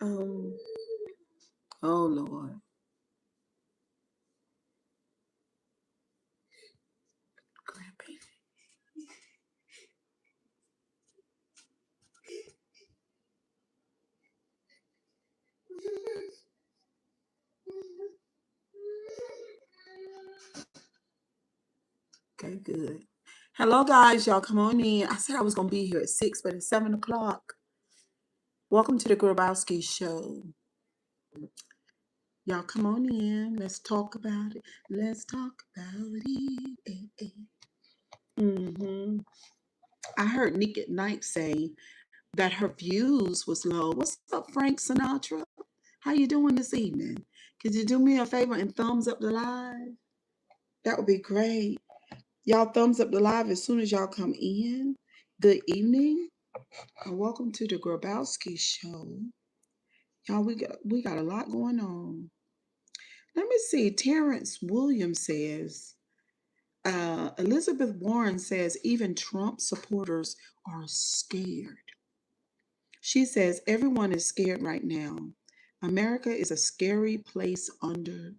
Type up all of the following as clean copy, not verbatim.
Um, oh Lord. Grandbaby. Okay, good. Hello, guys. Y'all come on in. I said I was going to be here at 6, but it's 7 o'clock. Welcome to the Grabowski show. Y'all come on in. Let's talk about it. Let's talk about it. Mm-hmm. I heard Nick at Night say that her views was low. What's up, Frank Sinatra? How you doing this evening? Could you do me a favor and thumbs up the live? That would be great. Y'all thumbs up the live as soon as y'all come in. Good evening. Welcome to the Grabowski show. Y'all, we got a lot going on. Let me see. Terrence Williams says, Elizabeth Warren says even Trump supporters are scared. She says everyone is scared right now. America is a scary place under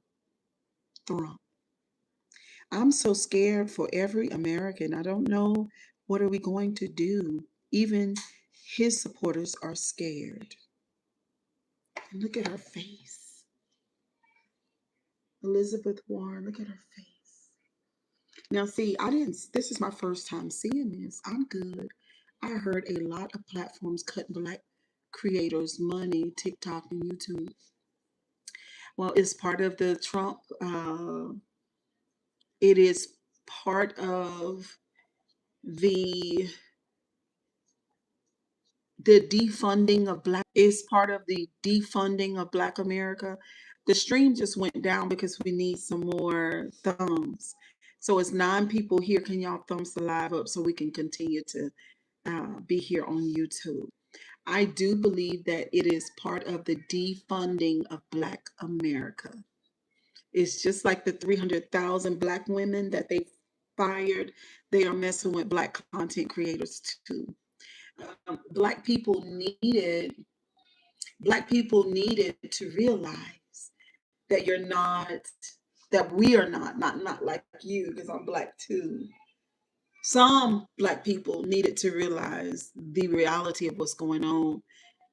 Trump. I'm so scared for every American. I don't know what are we going to do. Even his supporters are scared. And look at her face. Elizabeth Warren, look at her face. Now, see, this is my first time seeing this. I'm good. I heard a lot of platforms cut Black creators money, TikTok and YouTube. Well, it's part of the Trump, it is part of the defunding of Black, is part of the defunding of Black America. The stream just went down because we need some more thumbs. So it's 9 people here. Can y'all thumbs the live up so we can continue to be here on YouTube? I do believe that it is part of the defunding of Black America. It's just like the 300,000 Black women that they fired. They are messing with Black content creators too. Black people needed to realize that you're not, that we are not like you, because I'm Black too. Some Black people needed to realize the reality of what's going on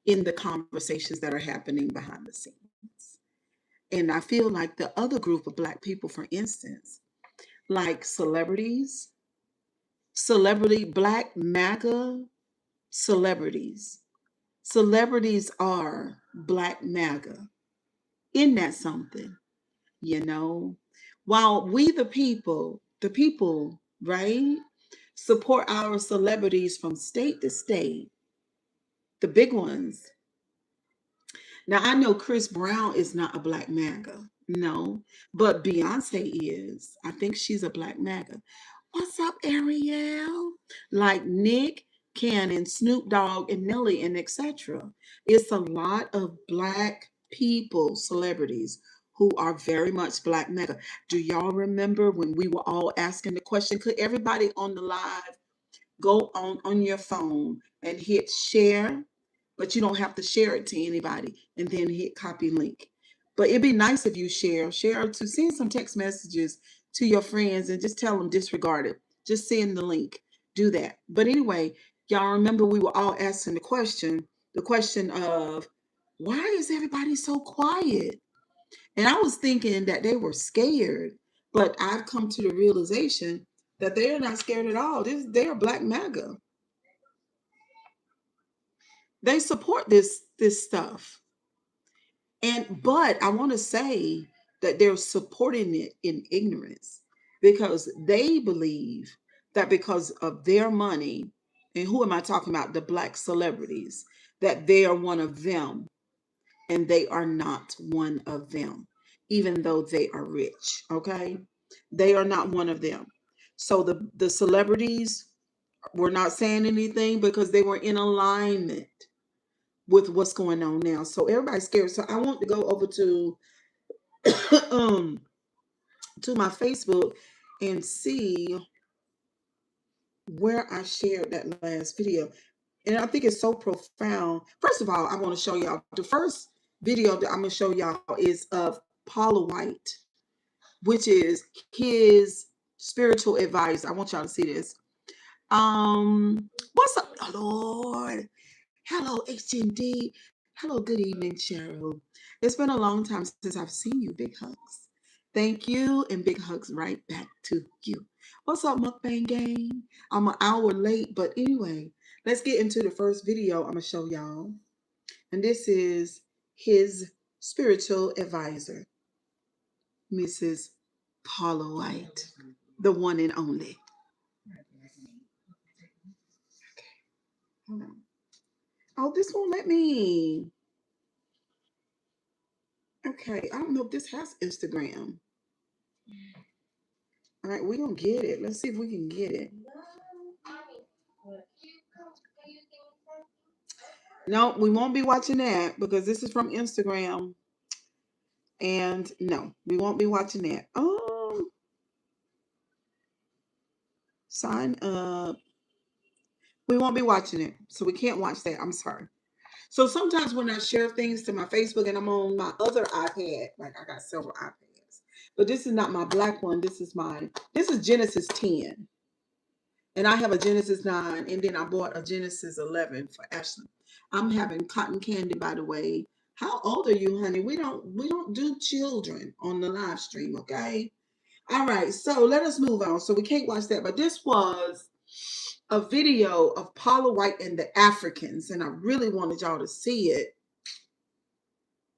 in the conversations that are happening behind the scenes. And I feel like the other group of Black people, for instance, like celebrities, Black MAGA celebrities. Celebrities are Black MAGA. Isn't that something? You know, while we the people, right, support our celebrities from state to state, the big ones. Now, I know Chris Brown is not a Black MAGA, no, but Beyonce is. I think she's a Black MAGA. What's up, Ariel? Like Nick Cannon, Snoop Dogg, and Nelly, and etc. It's a lot of Black people, celebrities, who are very much Black MAGA. Do y'all remember when we were all asking the question, could everybody on the live go on your phone and hit share, but you don't have to share it to anybody, and then hit copy link. But it'd be nice if you share to send some text messages to your friends and just tell them disregard it. Just send the link. Do that. But anyway, y'all remember we were all asking the question of why is everybody so quiet? And I was thinking that they were scared, but I've come to the realization that they are not scared at all. They are Black MAGA. They support this stuff. But I want to say that they're supporting it in ignorance, because they believe that because of their money, and who am I talking about? The Black celebrities, that they are one of them, and they are not one of them, even though they are rich. Okay, they are not one of them. So the celebrities were not saying anything because they were in alignment with what's going on now. So everybody's scared. So I want to go over to um to my Facebook and see where I shared that last video. And I think it's so profound. First of all, I want to show y'all the first video that I'm going to show y'all is of Paula White, which is his spiritual advice. I want y'all to see this. What's up, oh, Lord? Hello, HND. Hello, good evening, Cheryl. It's been a long time since I've seen you. Big hugs. Thank you, and big hugs right back to you. What's up, Mukbang Gang? I'm an hour late, but anyway, let's get into the first video I'm going to show y'all. And this is his spiritual advisor, Mrs. Paula White, the one and only. Okay, hold on. Oh, this won't let me. Okay, I don't know if this has Instagram. All right, we're going to get it. Let's see if we can get it. No, we won't be watching that because this is from Instagram. And no, we won't be watching that. Oh, sign up. We won't be watching it. So we can't watch that. I'm sorry. So sometimes when I share things to my Facebook and I'm on my other iPad, like I got several iPads, but this is not my black one. This is Genesis 10. And I have a Genesis 9, and then I bought a Genesis 11 for Ashley. I'm having cotton candy, by the way. How old are you, honey? We don't do children on the live stream, okay? All right, so let us move on. So we can't watch that, but this was a video of Paula White and the Africans, and I really wanted y'all to see it.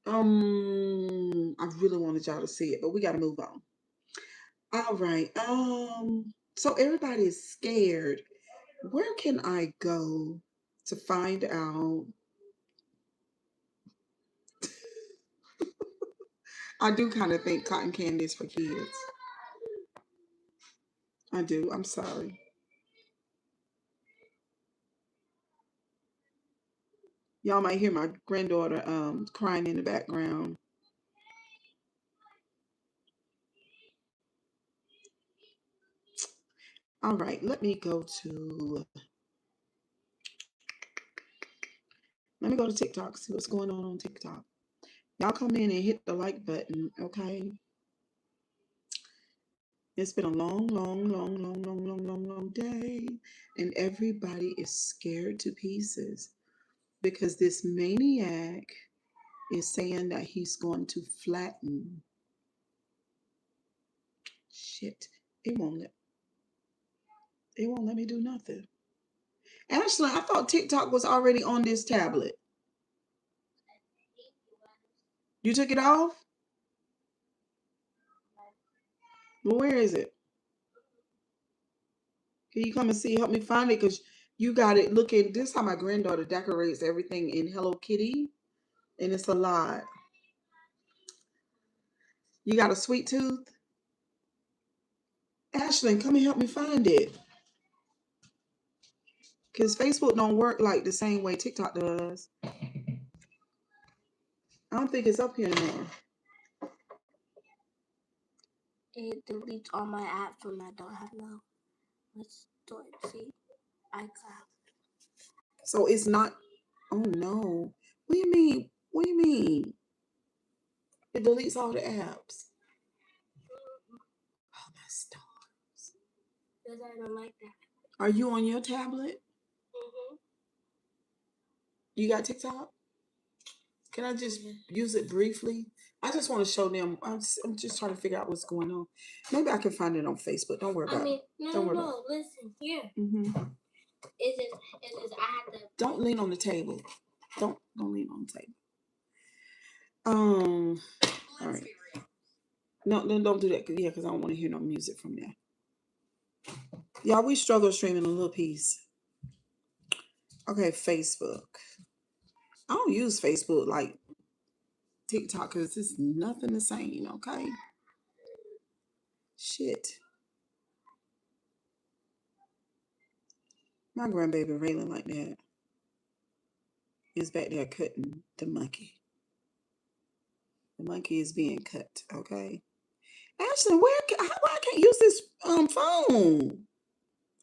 I really wanted y'all to see it, but we got to move on. All right. So everybody is scared. Where can I go to find out? I do kind of think cotton candy is for kids. I do. I'm sorry. Y'all might hear my granddaughter crying in the background. All right, let me go to TikTok, see what's going on TikTok. Y'all come in and hit the like button, okay? It's been a long, long, long, long, long, long, long, long day, and everybody is scared to pieces because this maniac is saying that he's going to flatten. Shit, it won't let me do nothing. Ashley, I thought TikTok was already on this tablet. You took it off? Well, where is it? Can you come and see? Help me find it because you got it looking. This is how my granddaughter decorates everything in Hello Kitty, and it's a lot. You got a sweet tooth? Ashlyn, come and help me find it. Because Facebook don't work like the same way TikTok does. I don't think it's up here anymore. It deletes all my apps when I don't have no. Let's do it. See? iCloud. So it's not. Oh no. What do you mean? What do you mean? It deletes all the apps. Oh, my stars. Because I don't like that. Are you on your tablet? You got TikTok? Can I just use it briefly? I just want to show them. I'm just trying to figure out what's going on. Maybe I can find it on Facebook. Don't worry about it. No, listen, here. It says I have to. Don't lean on the table. Don't lean on the table. All right. No, don't do that. Yeah, because I don't want to hear no music from there. Y'all, we struggle streaming a little piece. Okay, Facebook. I don't use Facebook like TikTok because it's nothing the same, okay? Shit. My grandbaby railing like that is back there cutting the monkey. The monkey is being cut, okay? Ashley, how I can't use this phone?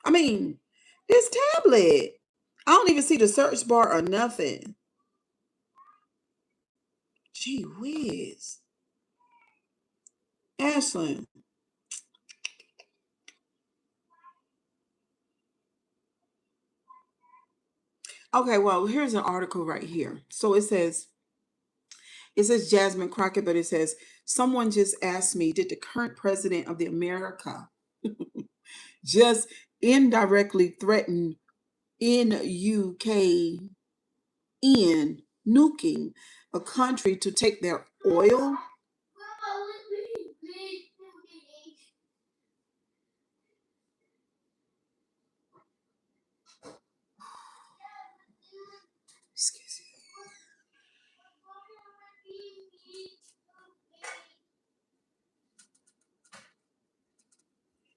I mean, this tablet. I don't even see the search bar or nothing. Gee whiz. Ashlyn. Okay, well, here's an article right here. So it says Jasmine Crockett, but it says someone just asked me, did the current president of the America just indirectly threaten in UK in nuking a country to take their oil? Excuse me.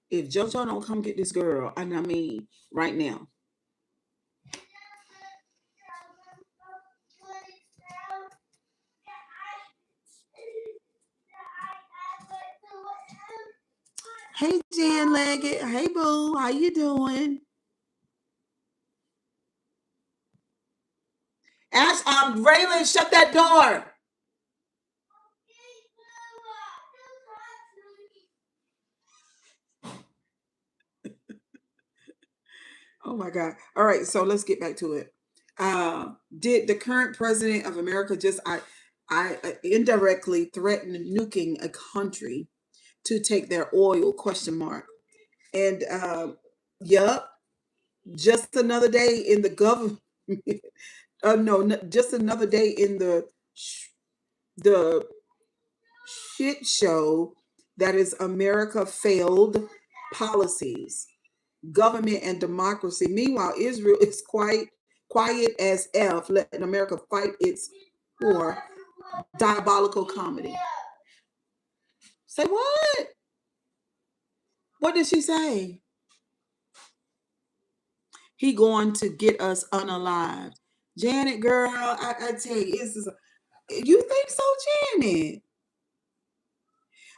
If JoJo don't come get this girl, and I mean right now. Hey Jan Leggett. Hey boo. How you doing? Ash, Raylan, shut that door. Oh my God. All right, so let's get back to it. Did the current president of America just I indirectly threaten nuking a country to take their oil? Question mark. And yup, just another day in the government. No, just another day in the shit show that is America failed policies, government, and democracy. Meanwhile, Israel is quite quiet as F, letting America fight its war. Diabolical comedy. Say what? What did she say? He going to get us unalived. Janet, girl, I tell you, you think so, Janet?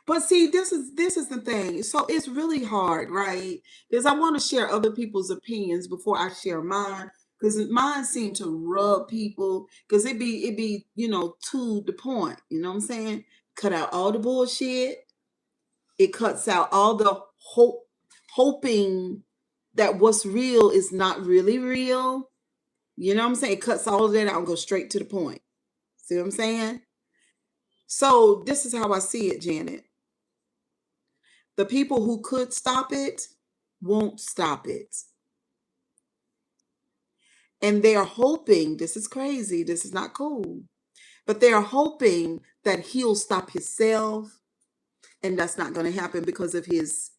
But see, this is the thing. So it's really hard, right? Because I want to share other people's opinions before I share mine. Because mine seem to rub people. Because it be to the point. You know what I'm saying? Cut out all the bullshit. It cuts out all the hoping that what's real is not really real. You know what I'm saying? It cuts all of that out and goes straight to the point. See what I'm saying? So this is how I see it, Janet. The people who could stop it won't stop it. And they are hoping, this is crazy, this is not cool, but they are hoping that he'll stop himself. And that's not going to happen because of his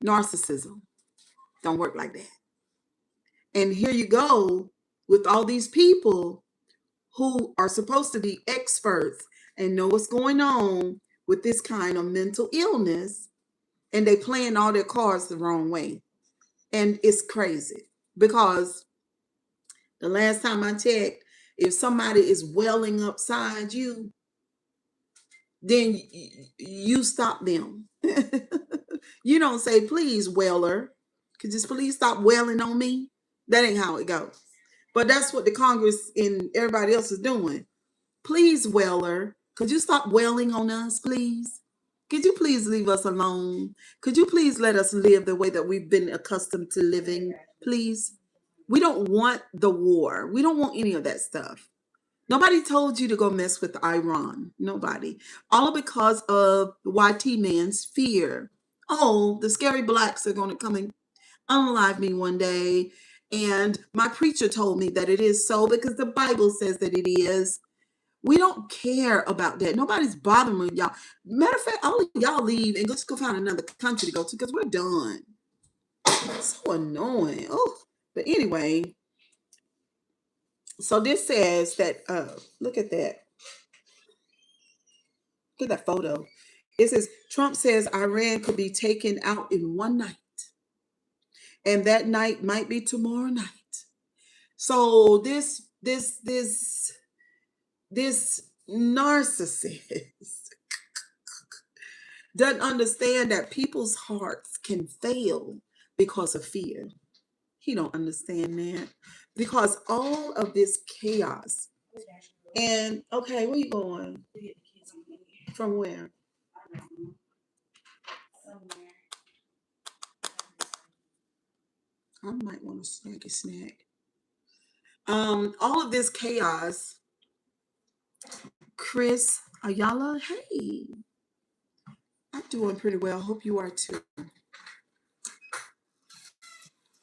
narcissism. Don't work like that. And here you go with all these people who are supposed to be experts and know what's going on with this kind of mental illness, and they playing all their cards the wrong way. And it's crazy because the last time I checked, if somebody is welling upside you, then you stop them. You don't say, please, weller, could you please stop wailing on me? That ain't how it goes. But that's what the Congress and everybody else is doing. Please, Weller, could you stop wailing on us, please? Could you please leave us alone? Could you please let us live the way that we've been accustomed to living, please? We don't want the war. We don't want any of that stuff. Nobody told you to go mess with Iran. Nobody. All because of the YT man's fear. Oh, the scary blacks are going to come and unalive me one day. And my preacher told me that it is so because the Bible says that it is. We don't care about that. Nobody's bothering y'all. Matter of fact, all of y'all leave and just go find another country to go to because we're done. It's so annoying. Oh, but anyway, so this says that look at that. Look at that photo. It says Trump says Iran could be taken out in one night, and that night might be tomorrow night. So this narcissist doesn't understand that people's hearts can fail because of fear. He don't understand that because all of this chaos. And okay, where you going? From where? I might want to snack a snack. All of this chaos. Chris Ayala, hey, I'm doing pretty well. Hope you are too.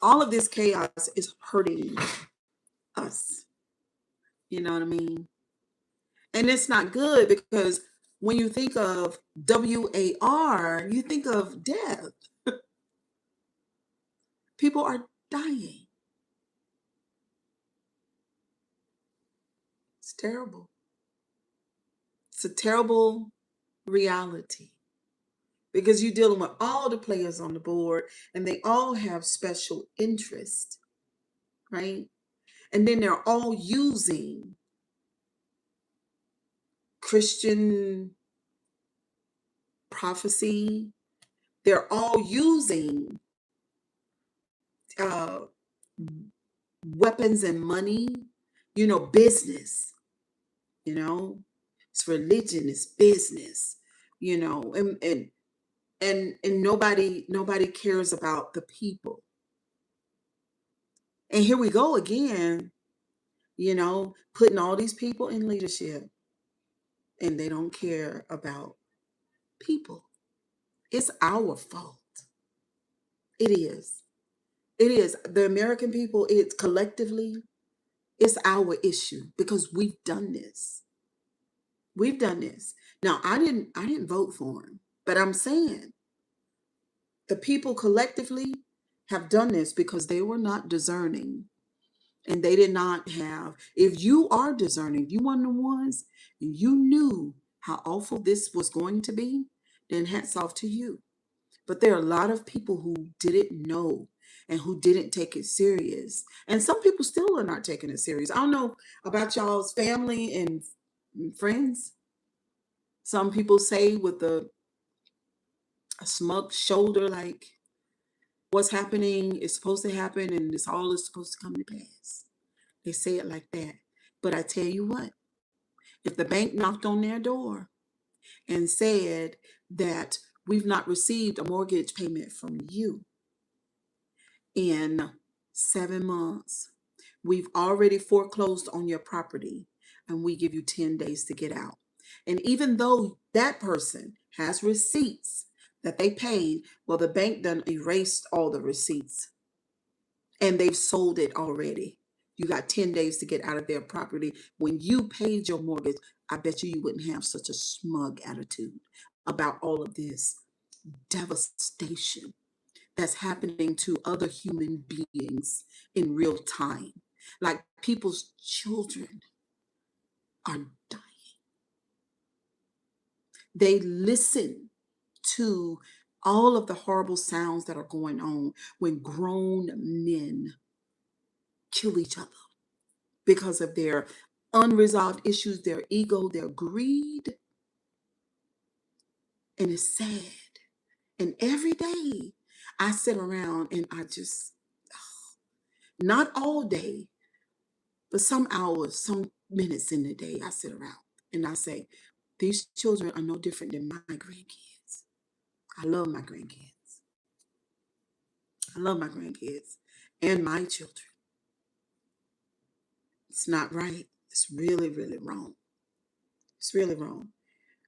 All of this chaos is hurting us. You know what I mean? And it's not good because when you think of WAR, you think of death. People are dying. It's terrible. It's a terrible reality because you're dealing with all the players on the board and they all have special interest, right? And then they're all using Christian prophecy. They're all using uh, weapons and money, business, you know, it's religion, it's business, and nobody cares about the people. And here we go again, putting all these people in leadership and they don't care about people. It's our fault. It is. It is. The American people, it's collectively, it's our issue because we've done this. We've done this. Now, I didn't vote for him, but I'm saying the people collectively have done this because they were not discerning and they did not have. If you are discerning, if you one of the ones and you knew how awful this was going to be, then hats off to you. But there are a lot of people who didn't know and who didn't take it serious. And some people still are not taking it serious. I don't know about y'all's family and friends. Some people say with a smug shoulder, like what's happening is supposed to happen and this all is supposed to come to pass. They say it like that. But I tell you what, if the bank knocked on their door and said that we've not received a mortgage payment from you in 7 months, we've already foreclosed on your property and we give you 10 days to get out. And even though that person has receipts that they paid, well, the bank done erased all the receipts and they've sold it already. You got 10 days to get out of their property. When you paid your mortgage, I bet you wouldn't have such a smug attitude about all of this devastation that's happening to other human beings in real time. Like people's children are dying. They listen to all of the horrible sounds that are going on when grown men kill each other because of their unresolved issues, their ego, their greed. And it's sad. And every day I sit around and I just, not all day, but some hours, some minutes in the day, I sit around and I say, these children are no different than my grandkids. I love my grandkids. I love my grandkids and my children. It's not right. It's really, really wrong. It's really wrong.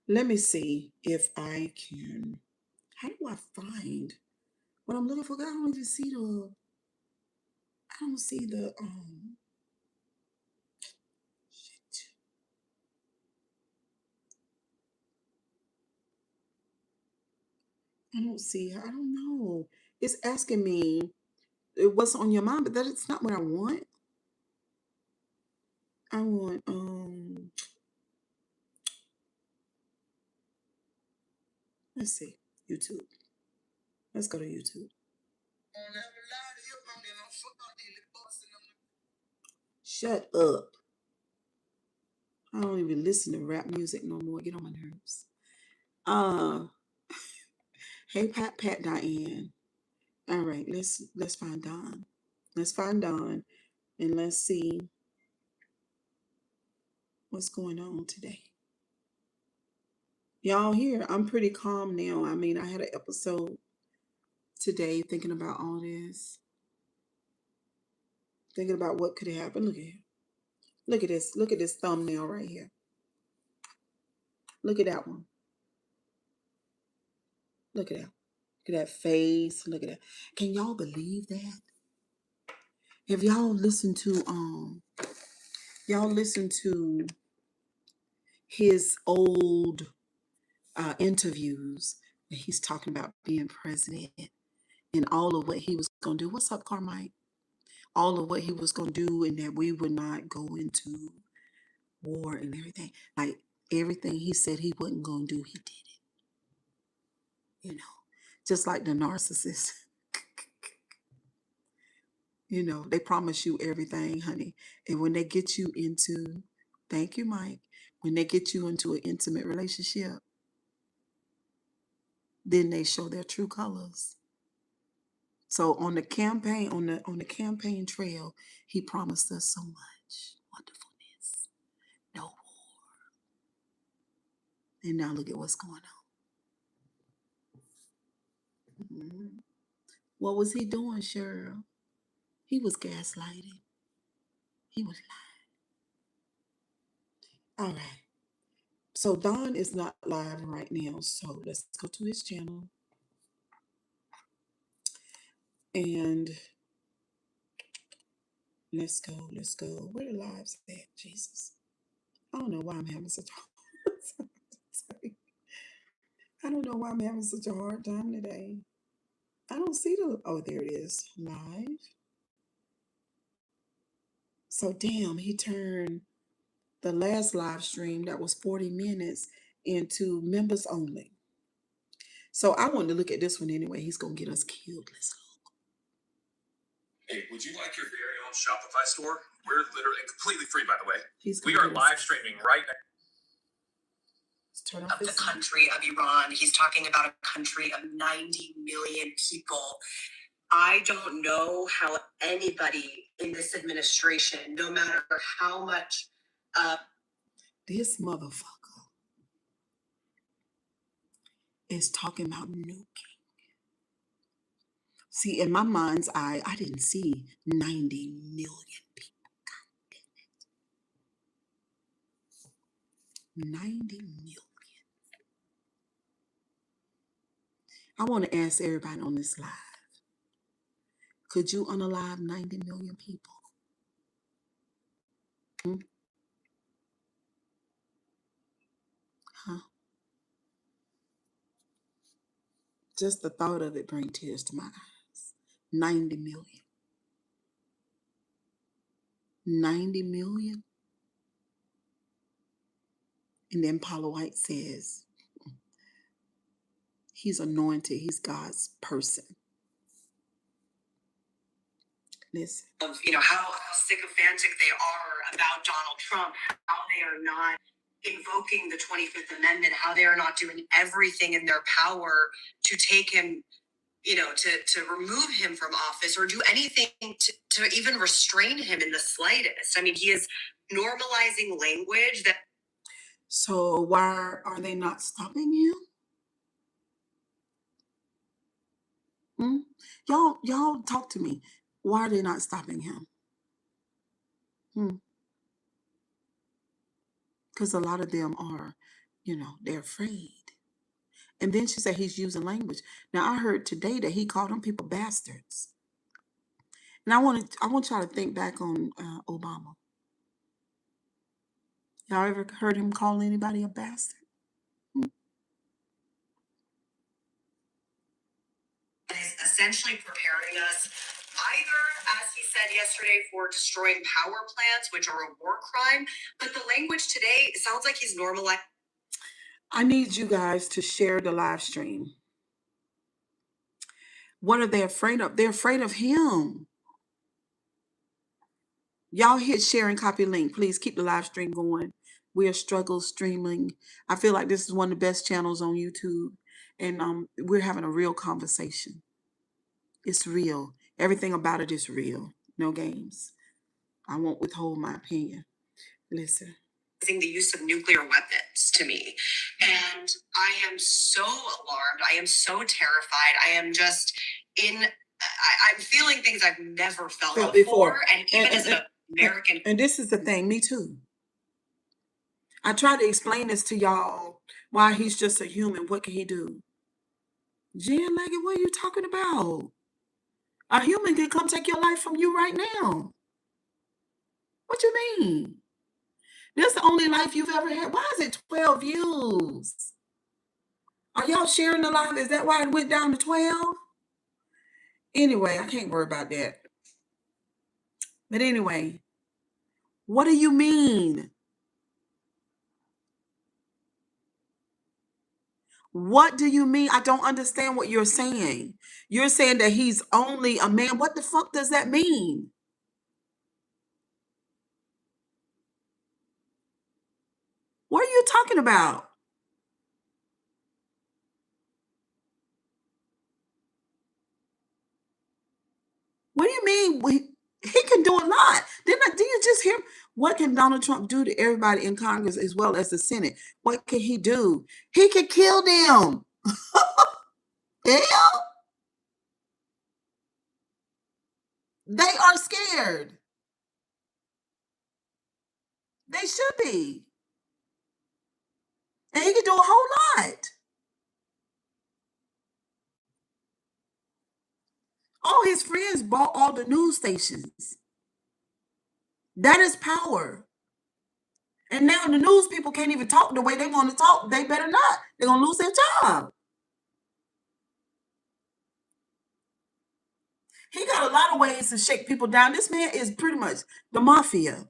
Let me see if I can. How do I find what I'm looking for? I don't even see the. I don't see the. Shit. I don't see. I don't know. It's asking me what's on your mind, but that it's not what I want. I want. Let's see. YouTube. Let's go to YouTube. Shut up. I don't even listen to rap music no more. Get on my nerves. Uh, hey Pat Diane. All right, let's find Don. Let's find Don and let's see what's going on today. Y'all here, I'm pretty calm now. I mean, I had an episode today thinking about all this, thinking about what could have happened. Look at here. Look at this. Look at this thumbnail right here. Look at that one. Look at that. Look at that face. Look at that. Can y'all believe that? Have y'all listened to his old interviews when he's talking about being president and all of what he was gonna do. What's up, Carmike? All of what he was gonna do and that we would not go into war and everything. Like everything he said he wasn't gonna do, he did it. Just like the narcissist. They promise you everything, honey. And when they get you into, thank you, Mike, when they get you into an intimate relationship, then they show their true colors. So on the campaign, on the campaign trail, he promised us so much wonderfulness, no war. And now look at what's going on. What was he doing, Cheryl? He was gaslighting. He was lying. All right. So Don is not live right now. So let's go to his channel. And let's go. Where the lives at? Jesus. I don't know why I'm having such a I don't know why I'm having such a hard time today. I don't see there it is. Live. So damn, he turned the last live stream that was 40 minutes into members only. So I wanted to look at this one anyway. He's gonna get us killed. Let's look. Hey, would you like your very own Shopify store? We're literally completely free, by the way. We are live streaming right now. Of the country of Iran. He's talking about a country of 90 million people. I don't know how anybody in this administration, no matter how much this motherfucker is talking about nuking. See, in my mind's eye, I didn't see 90 million people. 90 million. I want to ask everybody on this live, could you unalive 90 million people? Huh? Just the thought of it brings tears to my eyes. 90 million. 90 million? And then Paula White says, he's anointed, he's God's person. Listen. How sycophantic they are about Donald Trump, how they are not invoking the 25th Amendment, how they are not doing everything in their power to take him, to remove him from office or do anything to even restrain him in the slightest. I mean, he is normalizing language that. So why are they not stopping him? Y'all talk to me. Why are they not stopping him? Because a lot of them are, they're afraid. And then she said he's using language. Now I heard today that he called them people bastards. And I want y'all to think back on Obama. Y'all ever heard him call anybody a bastard? Is essentially preparing us either, as he said yesterday, for destroying power plants, which are a war crime, but the language today sounds like he's normalizing. I need you guys to share the live stream. What are they afraid of? They're afraid of him. Y'all hit share and copy link. Please keep the live stream going. We are struggle streaming. I feel like this is one of the best channels on YouTube. And we're having a real conversation. It's real. Everything about it is real. No games. I won't withhold my opinion. Listen. The use of nuclear weapons to me. And I am so alarmed. I am so terrified. I am just I'm feeling things I've never felt before. And even as an American. And this is the thing, me too. I try to explain this to y'all why he's just a human. What can he do? Jen Leggett, what are you talking about? A human can come take your life from you right now. What you mean? This the only life you've ever had. Why is it 12 views? Are y'all sharing the live? Is that why it went down to 12? Anyway, I can't worry about that. But anyway, what do you mean? What do you mean? I don't understand what you're saying. You're saying that he's only a man. What the fuck does that mean? What are you talking about? What do you mean? He can do a lot. Did you just hear? What can Donald Trump do to everybody in Congress as well as the Senate? What can he do? He can kill them. Hell, they are scared. They should be. And he can do a whole lot. All his friends bought all the news stations. That is power. And now the news people can't even talk the way they want to talk. They better not. They're going to lose their job. He got a lot of ways to shake people down. This man is pretty much the mafia.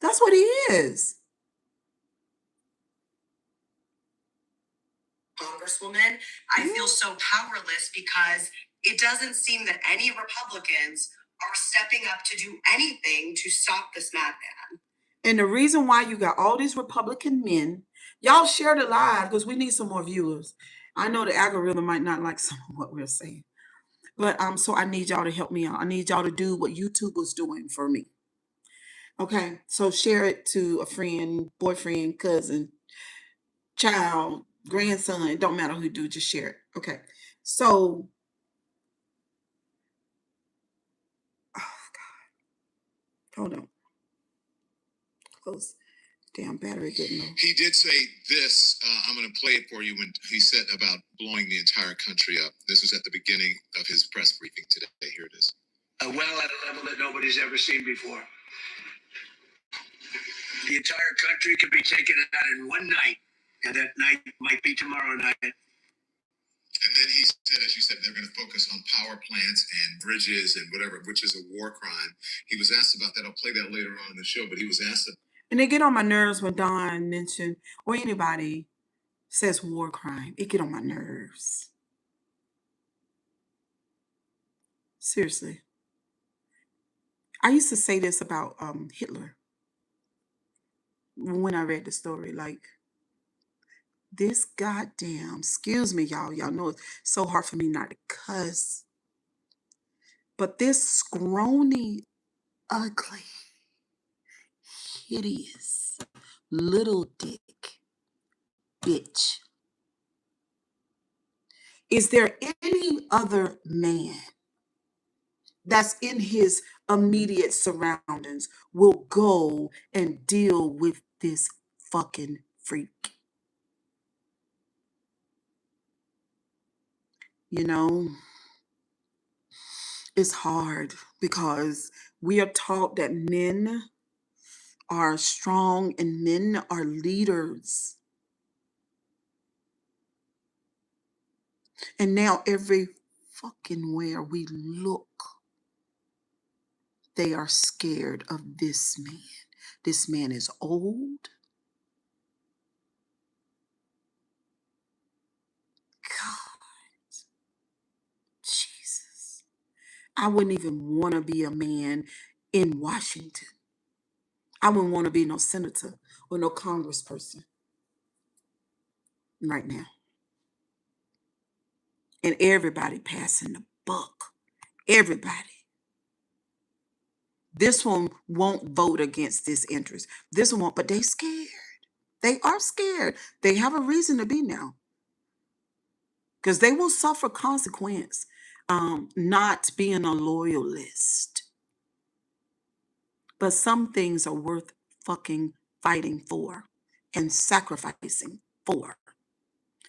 That's what he is. Congresswoman, I feel so powerless because it doesn't seem that any Republicans are stepping up to do anything to stop this madman. And the reason why you got all these Republican men, y'all share the live because we need some more viewers. I know the algorithm might not like some of what we're saying. But so I need y'all to help me out. I need y'all to do what YouTube was doing for me. Okay, so share it to a friend, boyfriend, cousin, child, grandson. It don't matter who you do, just share it. Okay, so oh God, hold on. Close. Damn battery getting low. He did say this. I'm going to play it for you when he said about blowing the entire country up. This was at the beginning of his press briefing today. Here it is. Well at a level that nobody's ever seen before. The entire country could be taken out in one night, and that night might be tomorrow night. And then he said, as you said, they're going to focus on power plants and bridges and whatever, which is a war crime. He was asked about that. I'll play that later on in the show, but he was asked. And they get on my nerves when Don mentioned, or anybody says war crime. It get on my nerves. Seriously. I used to say this about Hitler when I read the story. Like, this goddamn, excuse me, y'all. Y'all know it's so hard for me not to cuss. But this scrawny, ugly, hideous, little dick bitch. Is there any other man that's in his immediate surroundings will go and deal with this fucking freak? You know, it's hard because we are taught that men are strong and men are leaders. And now every fucking where we look, they are scared of this man. This man is old. God, Jesus. I wouldn't even want to be a man in Washington. I wouldn't want to be no senator or no congressperson right now. And everybody passing the buck. Everybody. This one won't vote against this interest. This one won't, but they scared. They are scared. They have a reason to be now. Because they will suffer consequence not being a loyalist. But some things are worth fucking fighting for and sacrificing for.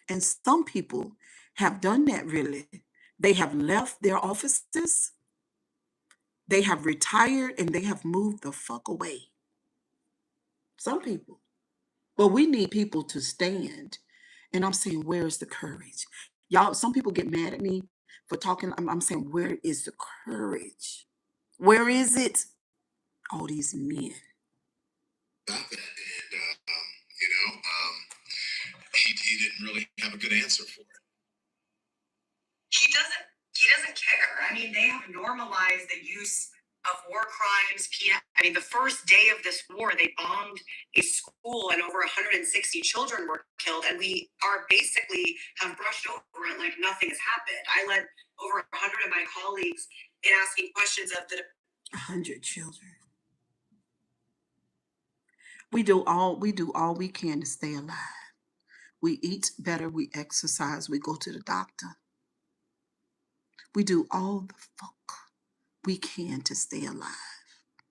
And some people have done that really. They have left their offices, they have retired, and they have moved the fuck away. Some people. But we need people to stand. And I'm saying, where is the courage? Y'all, some people get mad at me for talking. I'm saying, where is the courage? Where is it? All these men. About that, and he didn't really have a good answer for it. He doesn't care. I mean, they have normalized the use of war crimes. I mean, the first day of this war, they bombed a school and over 160 children were killed, and we are basically have brushed over it like nothing has happened. I led over 100 of my colleagues in asking questions of the 100 children. We do all we can to stay alive. We eat better, we exercise, we go to the doctor. We do all the fuck we can to stay alive.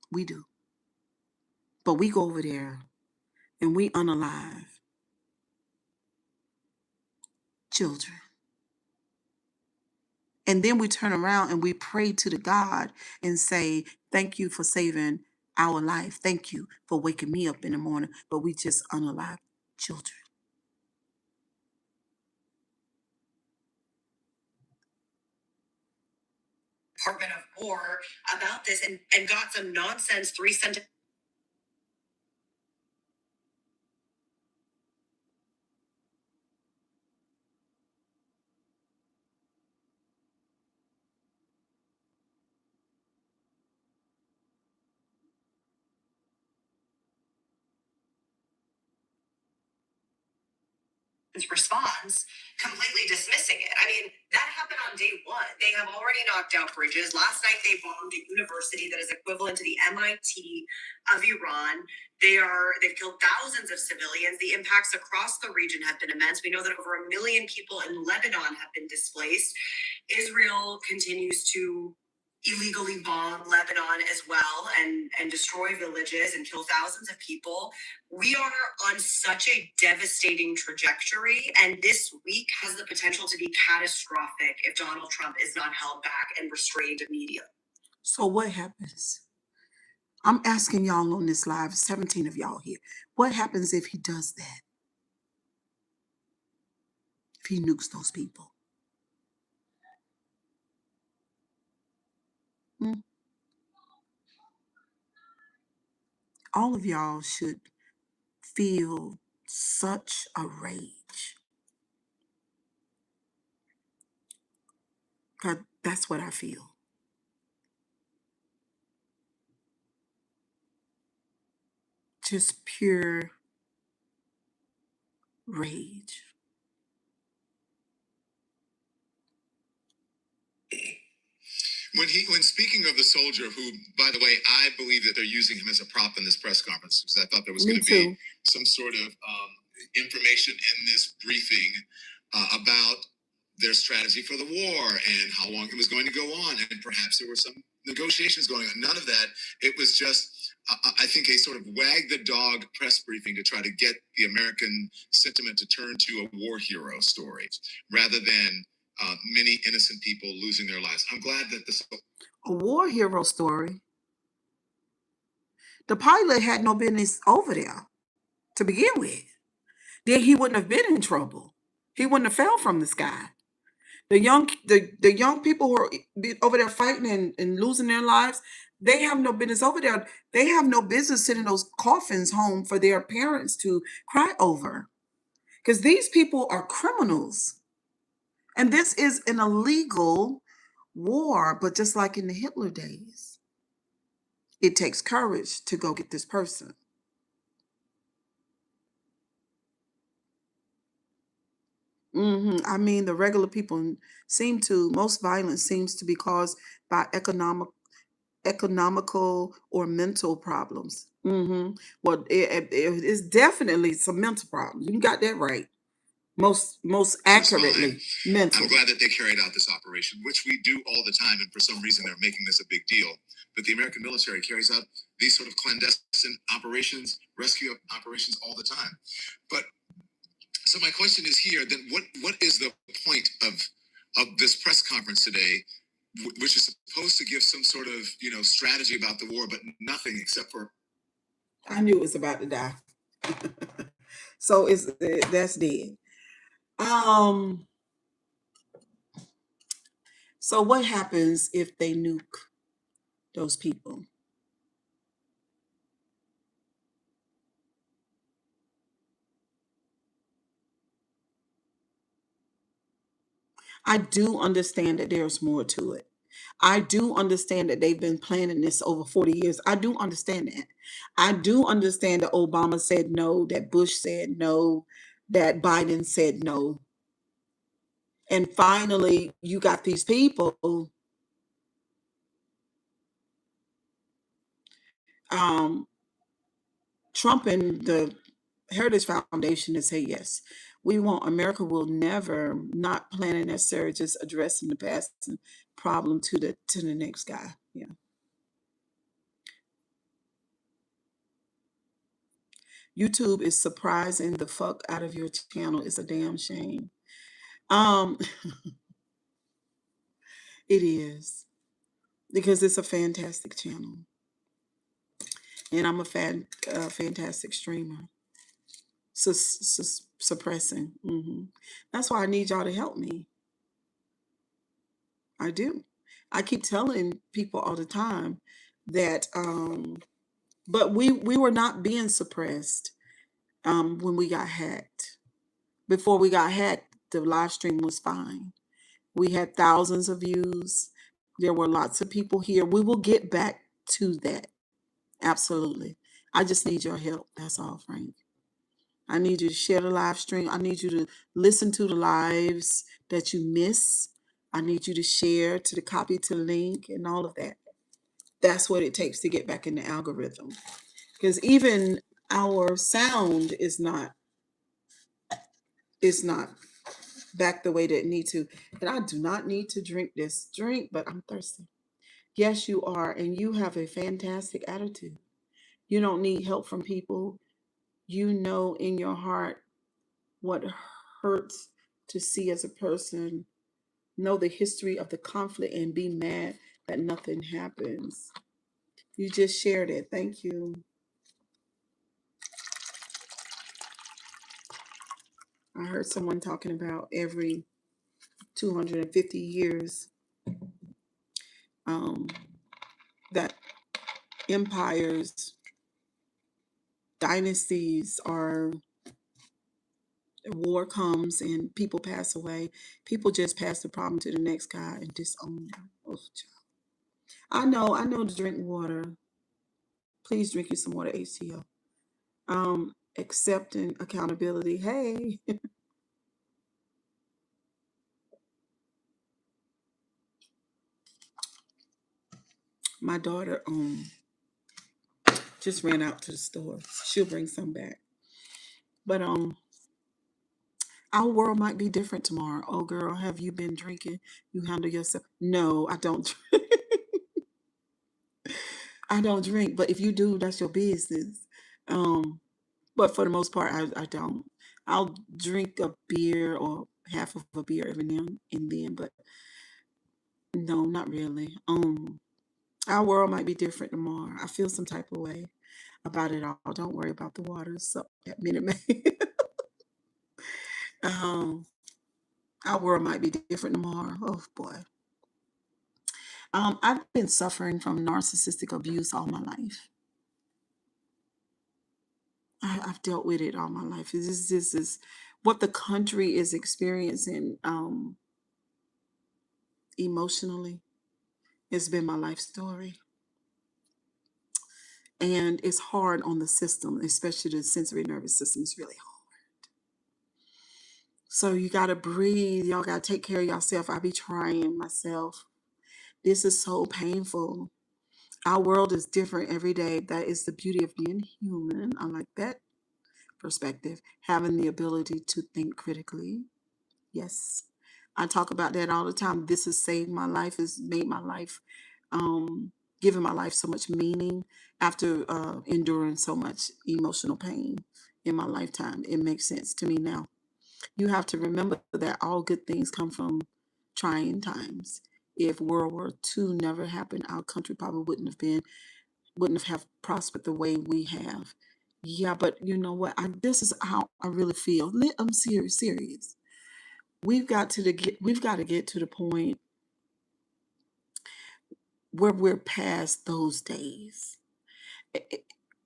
We do. But we go over there and we unalive children. And then we turn around and we pray to the God and say, thank you for saving our life. Thank you for waking me up in the morning. But we just unalive children. Department of War about this and got some nonsense 3 sentence response, completely dismissing it. I mean, that happened on day one. They have already knocked out bridges. Last night they bombed a university that is equivalent to the MIT of Iran. They've killed thousands of civilians. The impacts across the region have been immense. We know that over 1 million people in Lebanon have been displaced. Israel continues to illegally bomb Lebanon as well and destroy villages and kill thousands of people. We are on such a devastating trajectory, and this week has the potential to be catastrophic if Donald Trump is not held back and restrained immediately. So what happens? I'm asking y'all on this live, 17 of y'all here. What happens if he does that? If he nukes those people? Hmm? All of y'all should feel such a rage. Because that's what I feel. Just pure rage. When speaking of the soldier, who, by the way, I believe that they're using him as a prop in this press conference, because I thought there was going to be some sort of information in this briefing about their strategy for the war and how long it was going to go on, and perhaps there were some negotiations going on. None of that. It was just, I think, a sort of wag the dog press briefing to try to get the American sentiment to turn to a war hero story rather than many innocent people losing their lives. I'm glad that this. A war hero story. The pilot had no business over there to begin with. Then he wouldn't have been in trouble. He wouldn't have fell from the sky. The young people who are over there fighting and losing their lives, they have no business over there. They have no business sending those coffins home for their parents to cry over. Because these people are criminals. And this is an illegal war, but just like in the Hitler days, it takes courage to go get this person. I mean, the regular people most violence seems to be caused by economical or mental problems. Well, it's definitely some mental problems. You got that right. Most accurately, mental. I'm glad that they carried out this operation, which we do all the time, and for some reason they're making this a big deal. But the American military carries out these sort of clandestine operations, rescue operations all the time. But so my question is here: then what is the point of this press conference today, which is supposed to give some sort of strategy about the war, but nothing except for I knew it was about to die. So that's dead. Um. So what happens if they nuke those people? I do understand that there's more to it. I do understand that they've been planning this over 40 years. I do understand that. I do understand that Obama said no, that Bush said no, that Biden said no. And finally, you got these people um, Trump and the Heritage Foundation to say yes. We want America will never not planning necessarily just addressing the past problem to the next guy. Yeah. YouTube is surprising the fuck out of your channel. It's a damn shame. Um, it is because it's a fantastic channel, and I'm a fantastic streamer. Suppressing. That's why I need y'all to help me. I do. I keep telling people all the time that, but we were not being suppressed when we got hacked. Before we got hacked, the live stream was fine. We had thousands of views. There were lots of people here. We will get back to that. Absolutely. I just need your help. That's all, Frank. I need you to share the live stream. I need you to listen to the lives that you miss. I need you to share to the copy to the link and all of that. That's what it takes to get back in the algorithm. Because even our sound is not back the way that it needs to. And I do not need to drink this drink, but I'm thirsty. Yes, you are, and you have a fantastic attitude. You don't need help from people. You know in your heart what hurts to see as a person, know the history of the conflict, and be mad that nothing happens. You just shared it. Thank you. I heard someone talking about every 250 years um, that empires, dynasties are war comes and people pass away. People just pass the problem to the next guy and disown them. Oh, I know to drink water. Please drink you some water, HTO. Accepting accountability. Hey, my daughter just ran out to the store. She'll bring some back. But our world might be different tomorrow. Oh girl, have you been drinking? You handle yourself. No, I don't. I don't drink, but if you do, that's your business. Um, but for the most part, I don't. I'll drink a beer or half of a beer every now and then, but no, not really. Our world might be different tomorrow. I feel some type of way about it all. Don't worry about the waters. So at Minute Maid. um, our world might be different tomorrow. Oh boy. I've been suffering from narcissistic abuse all my life. I've dealt with it all my life. This is what the country is experiencing emotionally. It's been my life story. And it's hard on the system, especially the sensory nervous system. It's really hard. So you got to breathe. Y'all got to take care of yourself. I be trying myself. This is so painful. Our world is different every day. That is the beauty of being human. I like that perspective. Having the ability to think critically. Yes. I talk about that all the time. This has saved my life, has made my life, um, given my life so much meaning after enduring so much emotional pain in my lifetime. It makes sense to me now. You have to remember that all good things come from trying times. If World War II never happened, our country probably wouldn't have prospered the way we have. Yeah, but you know what? This is how I really feel. I'm serious. We've got to get to the point where we're past those days.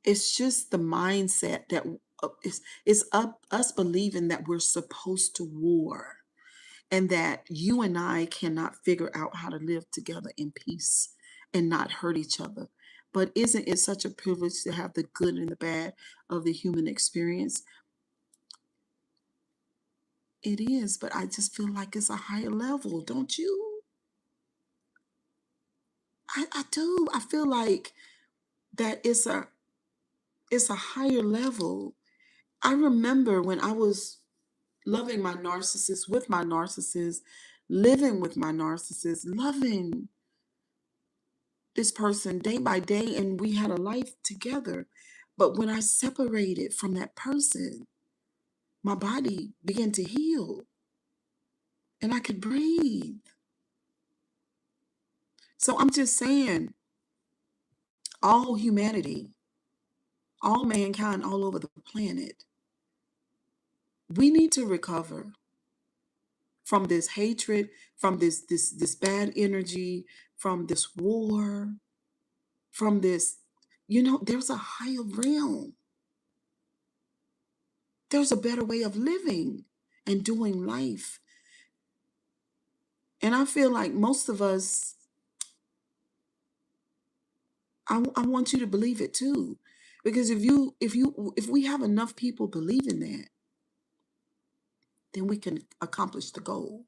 It's just the mindset that it's up us believing that we're supposed to war and that you and I cannot figure out how to live together in peace and not hurt each other. But isn't it such a privilege to have the good and the bad of the human experience? It is, but I just feel like it's a higher level, don't you? I do. I feel like that it's a higher level. I remember when I was loving my narcissist with my narcissist, living with my narcissist, loving this person day by day, and we had a life together. But when I separated from that person, my body began to heal and I could breathe. So I'm just saying, all humanity, all mankind all over the planet, we need to recover from this hatred, from this bad energy, from this war, from this, there's a higher realm. There's a better way of living and doing life. And I feel like most of us, I want you to believe it too. Because if we have enough people believing that, then we can accomplish the goal.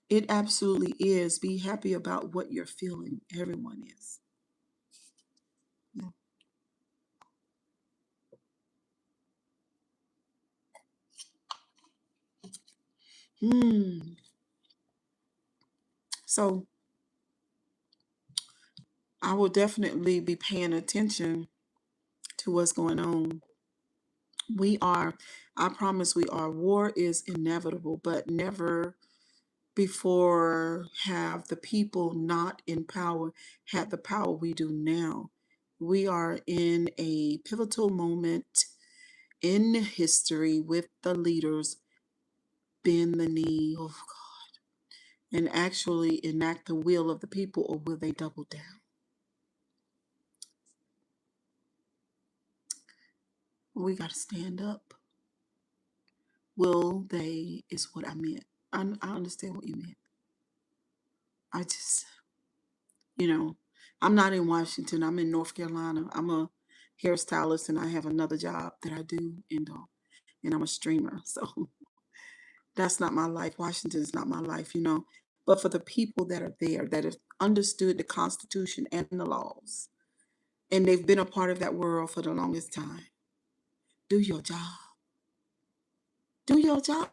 It absolutely is. Be happy about what you're feeling. Everyone is. Yeah. Hmm. So I will definitely be paying attention to what's going on. We are, I promise we are. War is inevitable, but never before have the people not in power had the power we do now. We are in a pivotal moment in history with the leaders bend the knee of God and actually enact the will of the people, or will they double down? We got to stand up. Will they is what I meant. I understand what you meant. I just, you know, I'm not in Washington. I'm in North Carolina. I'm a hairstylist and I have another job that I do, and I'm a streamer. So that's not my life. Washington is not my life. But for the people that are there that have understood the Constitution and the laws, and they've been a part of that world for the longest time, do your job. Do your job.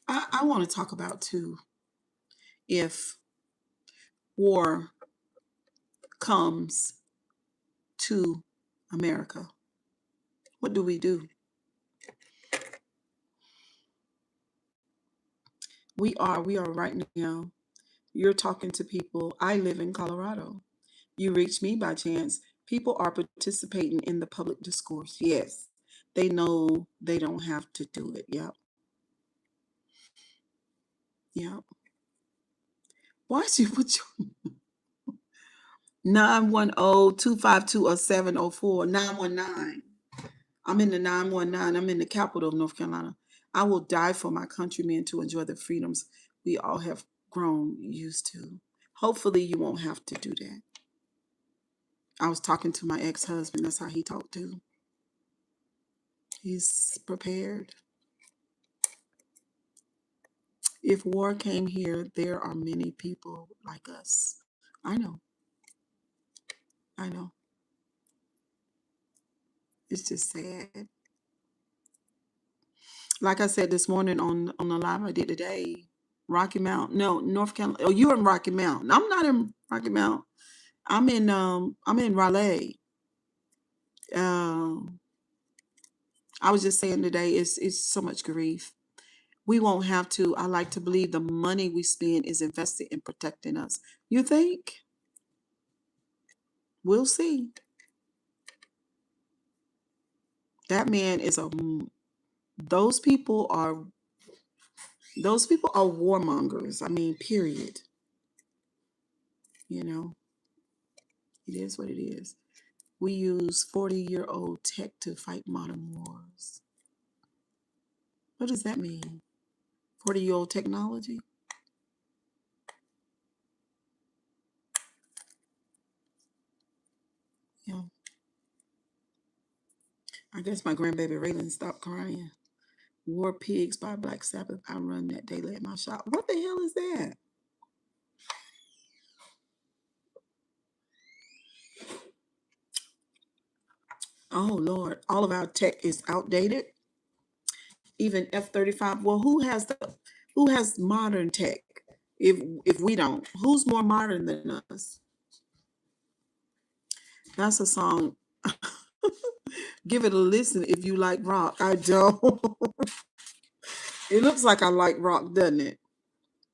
I want to talk about too, if war comes to America, what do we do? We are right now. You're talking to people. I live in Colorado. You reach me by chance. People are participating in the public discourse. Yes. They know they don't have to do it. Yep. Yep. Why should you put your 910-252-0704 919? I'm in the 919. I'm in the capital of North Carolina. I will die for my countrymen to enjoy the freedoms we all have grown used to. Hopefully, you won't have to do that. I was talking to my ex husband. That's how he talked too. He's prepared. If war came here, there are many people like us. I know. I know. It's just sad. Like I said this morning on the live I did today, Rocky Mount. No, North Carolina. Oh, you're in Rocky Mount. I'm not in Rocky Mount. I'm in Raleigh. Um I was just saying today it's so much grief. We won't have to. I like to believe the money we spend is invested in protecting us. You think? We'll see. That man is a those people are warmongers. I mean, period. You know, it is what it is. We use 40-year-old tech to fight modern wars. What does that mean? 40-year-old technology? Yeah. I guess my grandbaby Raylan stopped crying. War Pigs by Black Sabbath. I run that daily at my shop. What the hell is that? Oh Lord, all of our tech is outdated. Even F-35. Well, who has modern tech? If we don't, who's more modern than us? That's a song. Give it a listen if you like rock. I don't. It looks like I like rock, doesn't it?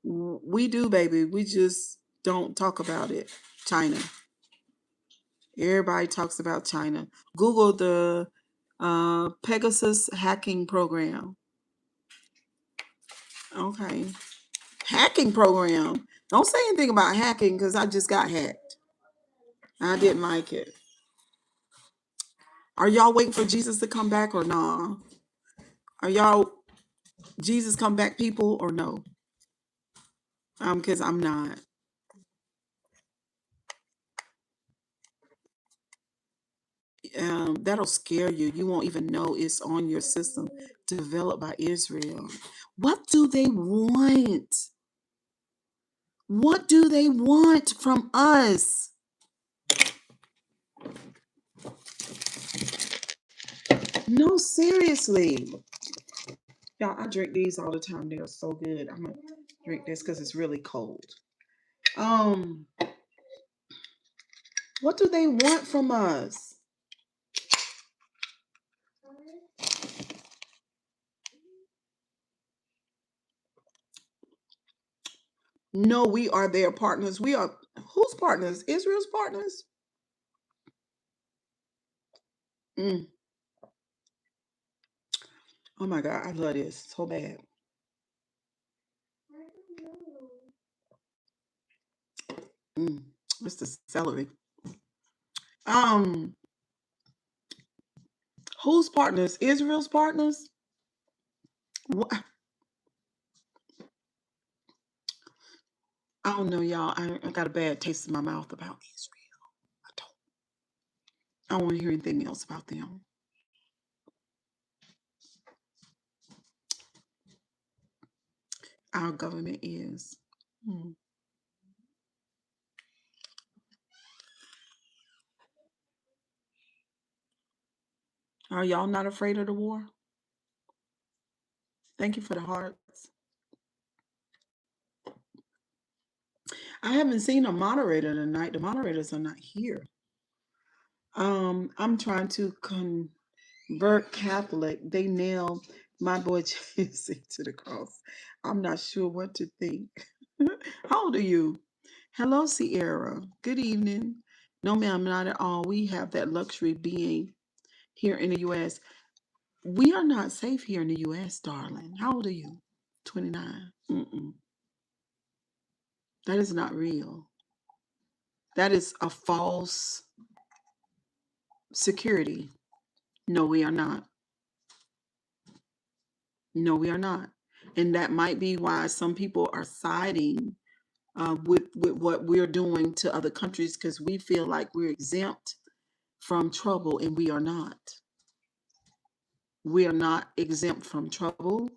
We do, baby. We just don't talk about it. China. Everybody talks about China. Google the Pegasus hacking program. Okay. Hacking program. Don't say anything about hacking because I just got hacked. I didn't like it. Are y'all waiting for Jesus to come back or nah? Are y'all Jesus come back people or no? Because I'm not. That'll scare you. You won't even know it's on your system, developed by Israel. What do they want? What do they want from us? No, seriously. Y'all, I drink these all the time. They're so good. I'm gonna drink this because it's really cold. Um, what do they want from us? No, we are their partners. We are whose partners? Israel's partners? Mm. Oh my God, I love this so bad. Mm. What's the celery? Um, whose partners? Israel's partners? What? I don't know, y'all. I got a bad taste in my mouth about Israel. I don't. I don't want to hear anything else about them. Our government is. Mm. Are y'all not afraid of the war? Thank you for the hearts. I haven't seen a moderator tonight. The moderators are not here. I'm trying to convert Catholic. They nailed my boy Jesus to the cross. I'm not sure what to think. How old are you? Hello, Sierra. Good evening. No, ma'am, not at all. We have that luxury being here in the U.S. We are not safe here in the U.S., darling. How old are you? 29. Mm-mm. That is not real. That is a false security. No, we are not. No, we are not. And that might be why some people are siding with what we're doing to other countries because we feel like we're exempt from trouble, and we are not. We are not exempt from trouble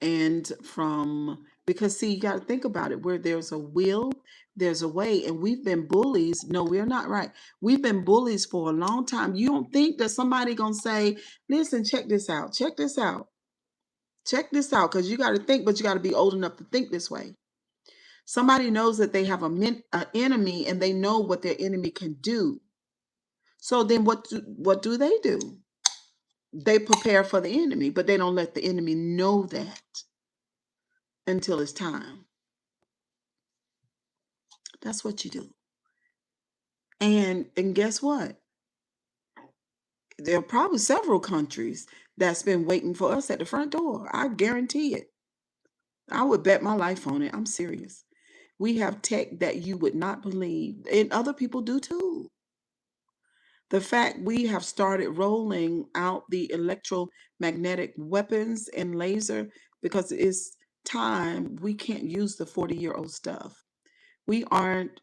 and from Because see, you got to think about it. Where there's a will, there's a way. And we've been bullies. No, we're not right. We've been bullies for a long time. You don't think that somebody gonna say, listen, check this out, check this out, check this out, because you got to think, but you got to be old enough to think this way. Somebody knows that they have a enemy, and they know what their enemy can do. So then what do? They prepare for the enemy, but they don't let the enemy know that until it's time. That's what you do. And guess what? There are probably several countries that's been waiting for us at the front door. I guarantee it. I would bet my life on it. I'm serious. We have tech that you would not believe, and other people do too. The fact we have started rolling out the electromagnetic weapons and laser, because it's time. We can't use the 40-year-old stuff. We aren't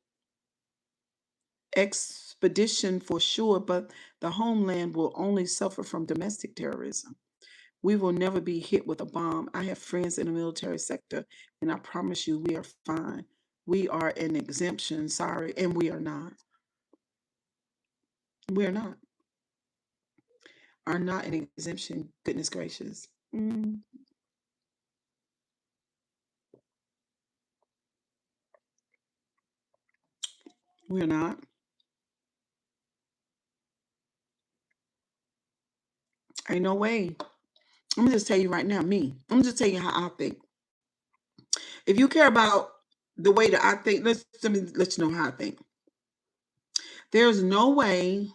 expedition for sure, but the homeland will only suffer from domestic terrorism. We will never be hit with a bomb. I have friends in the military sector, and I promise you, we are fine. We are an exemption, sorry, and we are not. We are not an exemption. Goodness gracious. We're not. Ain't no way. I'm gonna just tell you right now, me. I'm gonna just tell you how I think. If you care about the way that I think, let me let you know how I think. There's no way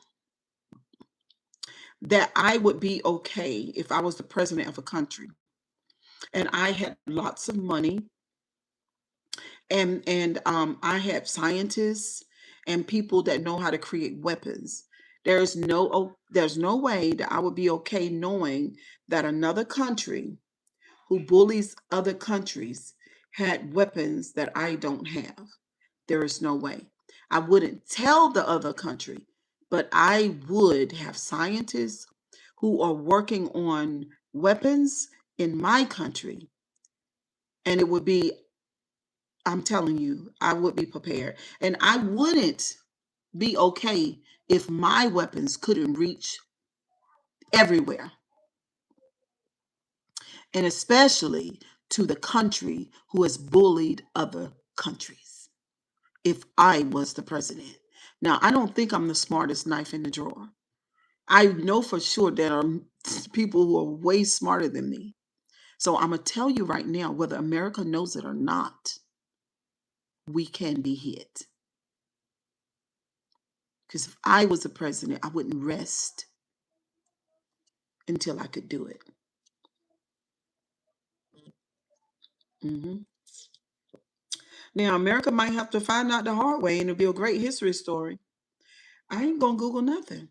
that I would be okay if I was the president of a country and I had lots of money, and I had scientists and people that know how to create weapons. There's no way that I would be okay knowing that another country who bullies other countries had weapons that I don't have. There is no way. I wouldn't tell the other country, but I would have scientists who are working on weapons in my country. And it would be, I'm telling you, I would be prepared. And I wouldn't be okay if my weapons couldn't reach everywhere, and especially to the country who has bullied other countries. If I was the president. Now, I don't think I'm the smartest knife in the drawer. I know for sure there are people who are way smarter than me. So I'm going to tell you right now, whether America knows it or not, we can be hit. Because if I was the president, I wouldn't rest until I could do it. hmm Now, America might have to find out the hard way, and it'll be a great history story. I ain't going to Google nothing.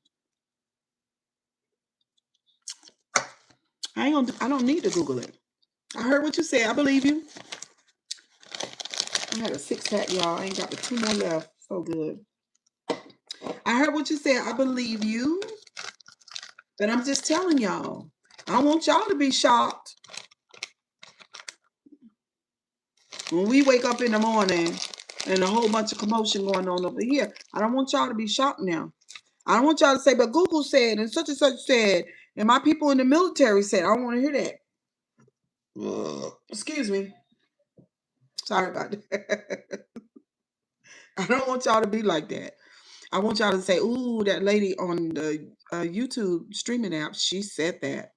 I don't need to Google it. I heard what you said. I believe you. I had a 6-pack, y'all. I ain't got the 2 more left. So good. I heard what you said. I believe you. But I'm just telling y'all. I don't want y'all to be shocked when we wake up in the morning and a whole bunch of commotion going on over here. I don't want y'all to be shocked now. I don't want y'all to say, but Google said and such said, and my people in the military said. I don't want to hear that. Excuse me. Sorry about that. I don't want y'all to be like that. I want y'all to say, ooh, that lady on the YouTube streaming app, she said that.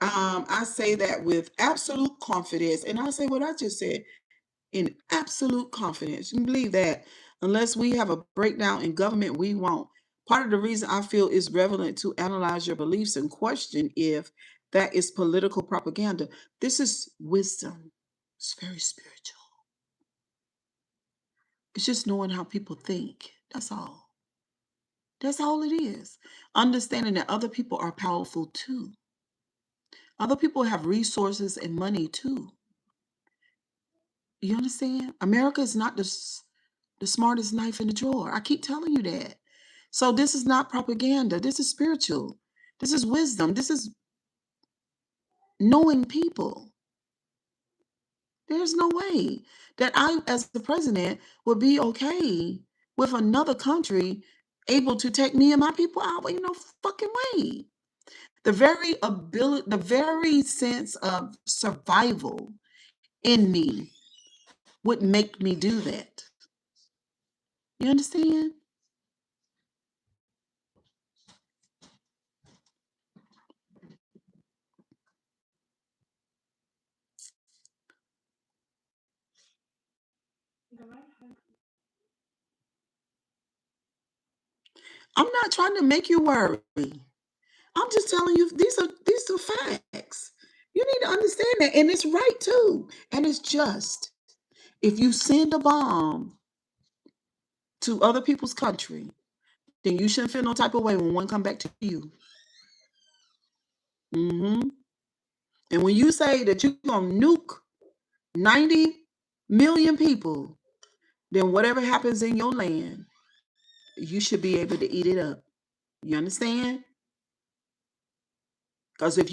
I say that with absolute confidence. And I say what I just said in absolute confidence. You can believe that. Unless we have a breakdown in government, we won't. Part of the reason I feel it's relevant to analyze your beliefs and question if that is political propaganda. This is wisdom. It's very spiritual. It's just knowing how people think. That's all. That's all it is. Understanding that other people are powerful too. Other people have resources and money too. You understand? America is not the smartest knife in the drawer. I keep telling you that. So this is not propaganda. This is spiritual. This is wisdom. This is knowing people. There's no way that I, as the president, would be okay with another country able to take me and my people out. You know, fucking way. The very sense of survival in me would make me do that. You understand? I'm not trying to make you worry. I'm just telling you these are facts. You need to understand that, and it's right too, and it's just. If you send a bomb to other people's country, then you shouldn't feel no type of way when one come back to you. hmm And when you say that you're gonna nuke 90 million people, then whatever happens in your land, you should be able to eat it up. You understand? Because if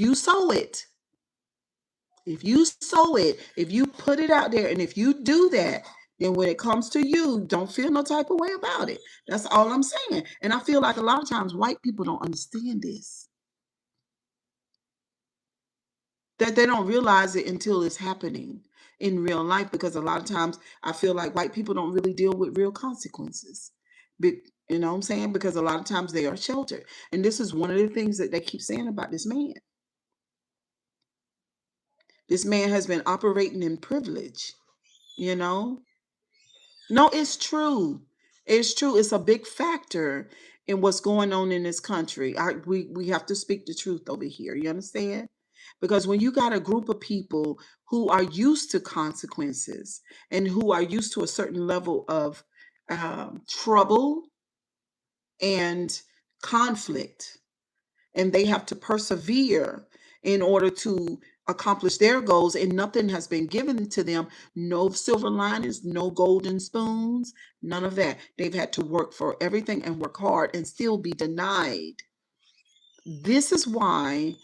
you put it out there, and if you do that, then when it comes to you, don't feel no type of way about it. That's all I'm saying. And I feel like a lot of times white people don't understand this. That they don't realize it until it's happening in real life, because a lot of times I feel like white people don't really deal with real consequences. You know what I'm saying? Because a lot of times they are sheltered. And this is one of the things that they keep saying about this man. This man has been operating in privilege, you know? No, it's true. It's true. It's a big factor in what's going on in this country. We have to speak the truth over here. You understand? Because when you got a group of people who are used to consequences and who are used to a certain level of trouble and conflict, and they have to persevere in order to accomplish their goals, and nothing has been given to them, no silver linings, no golden spoons, none of that. They've had to work for everything and work hard and still be denied. This is why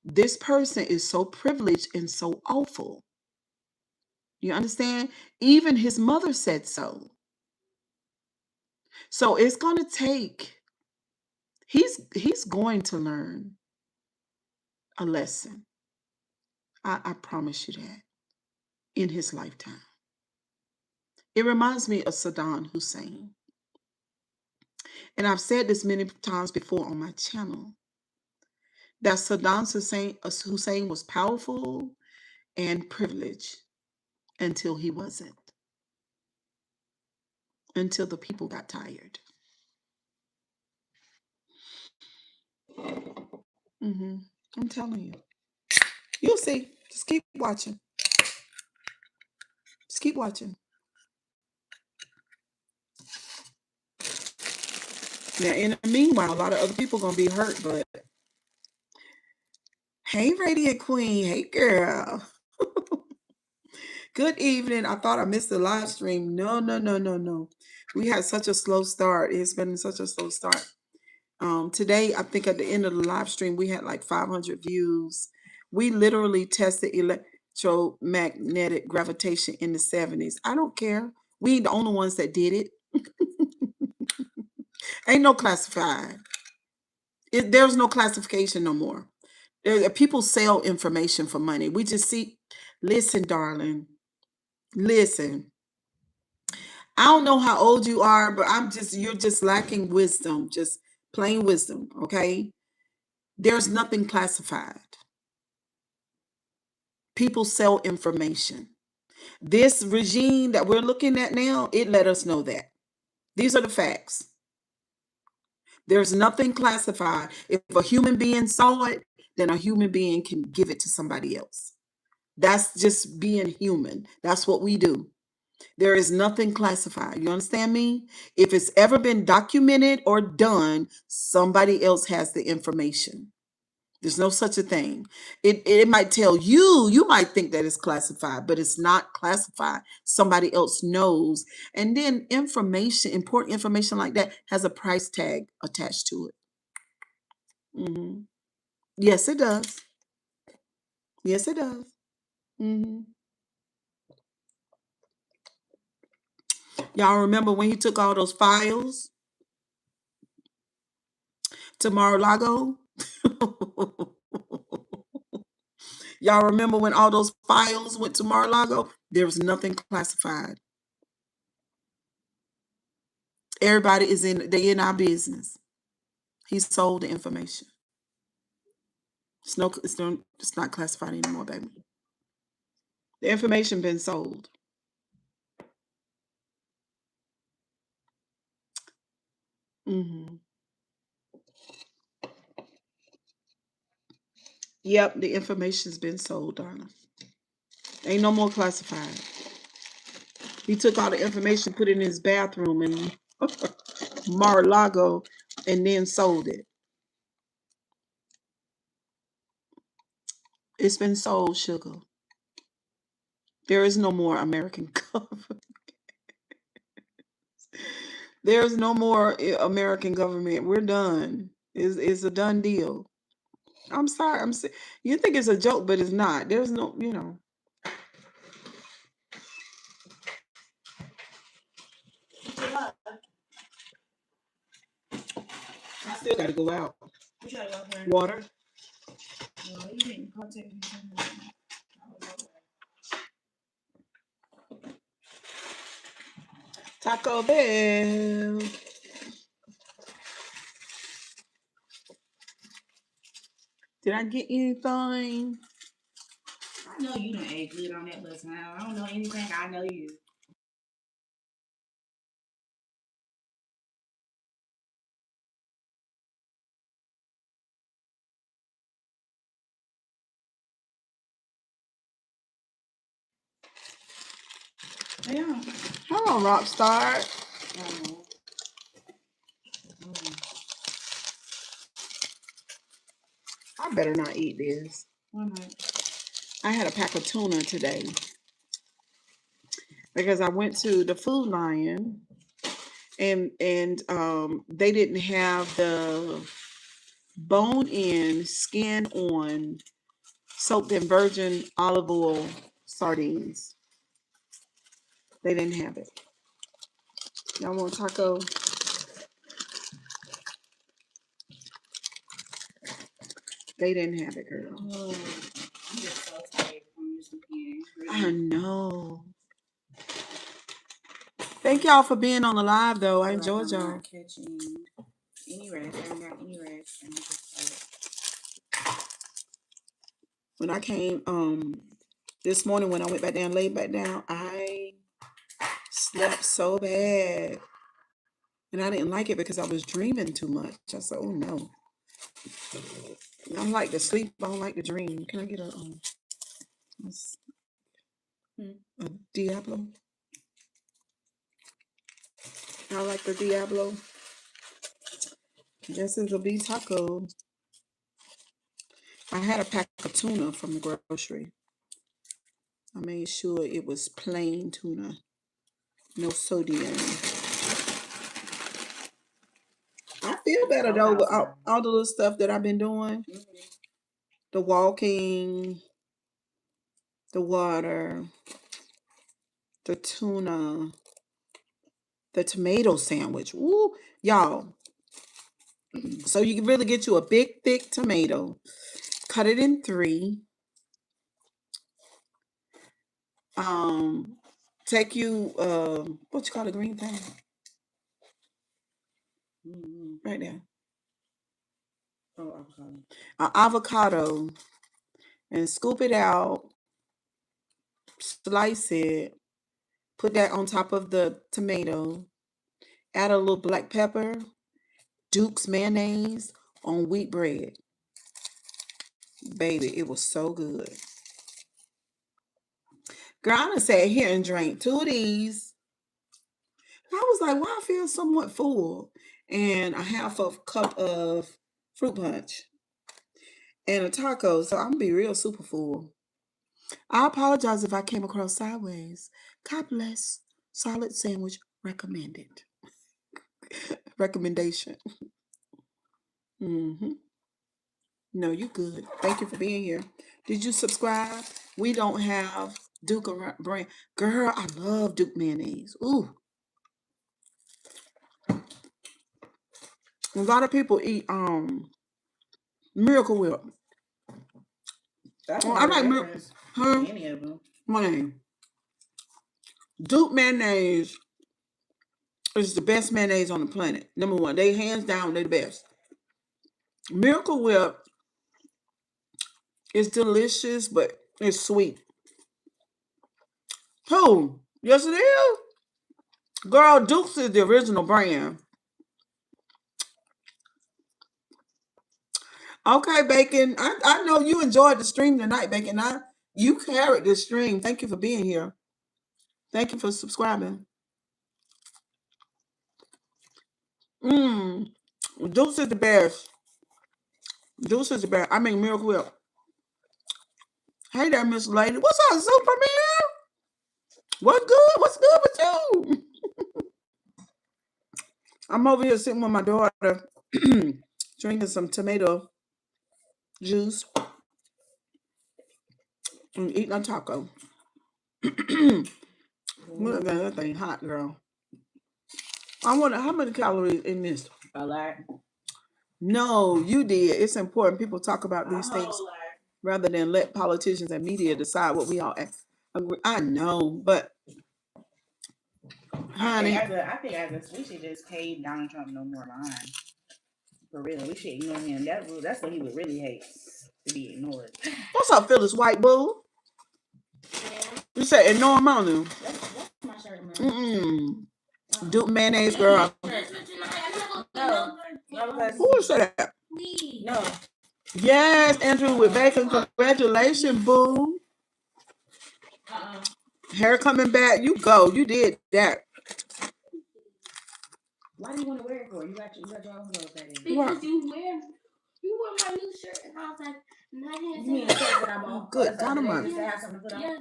this person is so privileged and so awful. You understand? Even his mother said so. So it's going to take, he's going to learn a lesson. I promise you that, in his lifetime. It reminds me of Saddam Hussein. And I've said this many times before on my channel, that Saddam Hussein was powerful and privileged until he wasn't, until the people got tired. hmm I'm telling you. You'll see. Just keep watching. Just keep watching. Now, in the meanwhile, a lot of other people gonna be hurt, but hey, Radiant Queen. Hey, girl. Good evening. I thought I missed the live stream. No, no, no, no, no. We had such a slow start. It's been such a slow start. Today, I think at the end of the live stream, we had like 500 views. We literally tested electromagnetic gravitation in the 70s. I don't care. We ain't the only ones that did it. Ain't no classified. There's no classification no more. People sell information for money. We just see. Listen, darling. Listen. I don't know how old you are, but you're just lacking wisdom, just plain wisdom, okay? There's nothing classified. People sell information. This regime that we're looking at now, it let us know that. These are the facts. There's nothing classified. If a human being saw it, then a human being can give it to somebody else. That's just being human. That's what we do. There is nothing classified. You understand me? If it's ever been documented or done, somebody else has the information. There's no such a thing. It might tell you, you might think that it's classified, but it's not classified. Somebody else knows. And then information, important information like that, has a price tag attached to it. hmm Yes, it does. Yes, it does. hmm Y'all remember when he took all those files to Mar-a-Lago? Y'all remember when all those files went to Mar-a-Lago? There was nothing classified. Everybody they in our business. He sold the information. It's not classified anymore, baby. The information been sold. Mm-hmm. Yep, the information's been sold, darling. Ain't no more classified. He took all the information, put it in his bathroom in Mar-a-Lago, and then sold it. It's been sold, sugar. There is no more American government. There's no more American government. We're done. It's a done deal. I'm sorry. You think it's a joke, but it's not. There's no. I still got to go out. Water. Taco Bell. Did I get anything? I know you done ate good on that little time. I don't know anything. I know you. Yeah. Hold on, Rockstar. I better not eat this. Why not? I had a pack of tuna today because I went to the Food Lion and they didn't have the bone in, skin on, soaked in virgin olive oil sardines. They didn't have it. Y'all want taco? They didn't have it, girl. Oh, I'm just so tired from this weekend. I know. Thank y'all for being on the live, though. I enjoyed y'all. Not catching any rest. I haven't got any rest. I'm just When I came this morning, when I went back down, laid back down, I slept so bad. And I didn't like it because I was dreaming too much. I said, oh no. I like to sleep, I don't like to dream. Can I get a Diablo? I like the Diablo. Guess it'll be taco. I had a pack of tuna from the grocery. I made sure it was plain tuna. No sodium. I feel better though with all the little stuff that I've been doing. The walking, the water, the tuna, the tomato sandwich. Ooh, y'all. So you can really get you a big, thick tomato. Cut it in 3. Take you what you call the green thing? Right there. Oh, avocado. An avocado, and scoop it out, slice it, put that on top of the tomato, add a little black pepper, Duke's mayonnaise on wheat bread. Baby, it was so good. Girl, I done sat here and drank 2 of these. I was like, well, I feel somewhat full. And a half a cup of fruit punch and a taco. So I'm gonna be real super full. I apologize if I came across sideways. God bless. Solid sandwich recommended. Recommendation. Mm-hmm. No, you good. Thank you for being here. Did you subscribe? We don't have Duke brand. Girl, I love Duke mayonnaise. Ooh. A lot of people eat Miracle Whip. I like Miracle. Huh? Any of them. My name. Duke mayonnaise is the best mayonnaise on the planet. Number one. They hands down, they're the best. Miracle Whip is delicious, but it's sweet. Who? Yes, it is. Girl, Duke's is the original brand. Okay, Bacon. I know you enjoyed the stream tonight, Bacon. You carried this stream. Thank you for being here. Thank you for subscribing. Deuce is the best. Deuce is the best. I mean, Miracle Whip. Hey there, Miss Lady. What's up, Superman? What's good? What's good with you? I'm over here sitting with my daughter, drinking some tomato juice and eating a taco. Look at that thing hot, girl. I wonder how many calories in this. A lot. No, you did. It's important people talk about these things rather than let politicians and media decide what we all agree. I know, but honey, I think we should just pay Donald Trump no more mind. For real, we should ignore him. That's what he would really hate, to be ignored. What's up, Phyllis White Boo? You said ignore him on him. That's my shirt, man. Duke mayonnaise, girl. No, Who said that? No. Yes, Andrew with bacon. Congratulations, boo. Hair coming back. You go. You did that. Why do you want to wear it for? You got your own clothes that is. Because you wear my new shirt, and I was like, you mean the shirt that I bought? Good dynamite. Yes,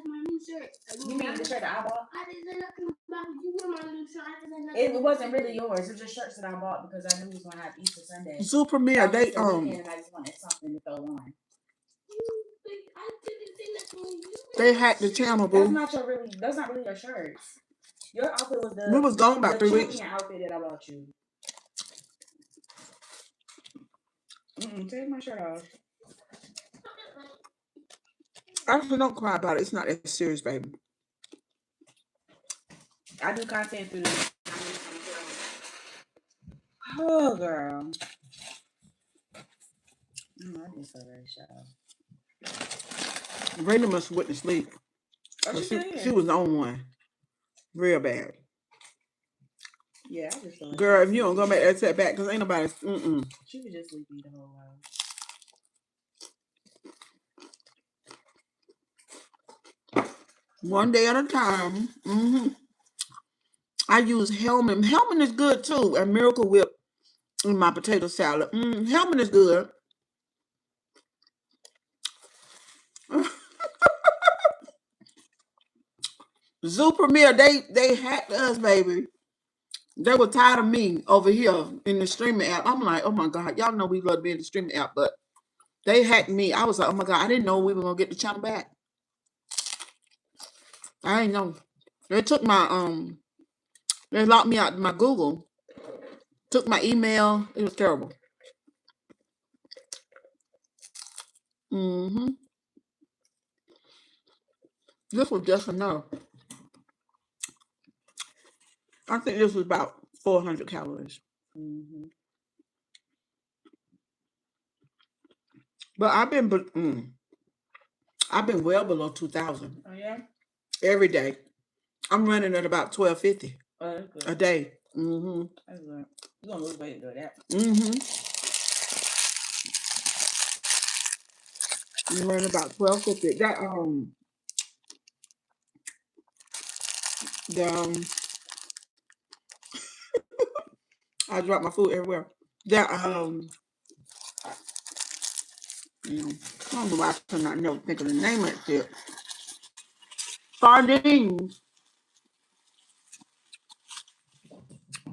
my new shirt. You mean the shirt that I bought? I didn't say nothing about it. You wear my new shirt. I didn't say nothing. It wasn't really yours. It was just shirts that I bought because I knew we was gonna have Easter Sunday. Zoo Premiere, they And I just wanted something to throw on. I didn't say nothing. They hacked the channel, boo. That's not really your shirts. Your outfit was we was gone about 3 weeks. Outfit that I bought you. Take my shirt off. Actually, don't cry about it. It's not that serious, baby. I do content through this. Oh, girl. I just saw that show. Raina must have went to sleep. Oh, she was on one. Real bad. Yeah, I just saw that. Girl, if you don't go back that setback, because ain't nobody. She was just sleepy the whole while. One day at a time. I use Hellman. Hellman is good too. And Miracle Whip in my potato salad. Hellman is good. Zoo Premiere, they hacked us, baby. They were tired of me over here in the streaming app. I'm like, oh my God, y'all know we love to be in the streaming app, but they hacked me. I was like, oh my God, I didn't know we were gonna get the channel back. I didn't know. They took my they locked me out of my Google. Took my email. It was terrible. This was just enough. I think this was about 400 calories. But I've been well below 2,000. Oh yeah. Every day, I'm running at about 1,250 a day. That's good. You gonna lose weight to do that? I'm running about 1,250. That I drop my food everywhere. That I don't know why I cannot never think of the name of it. Sardines.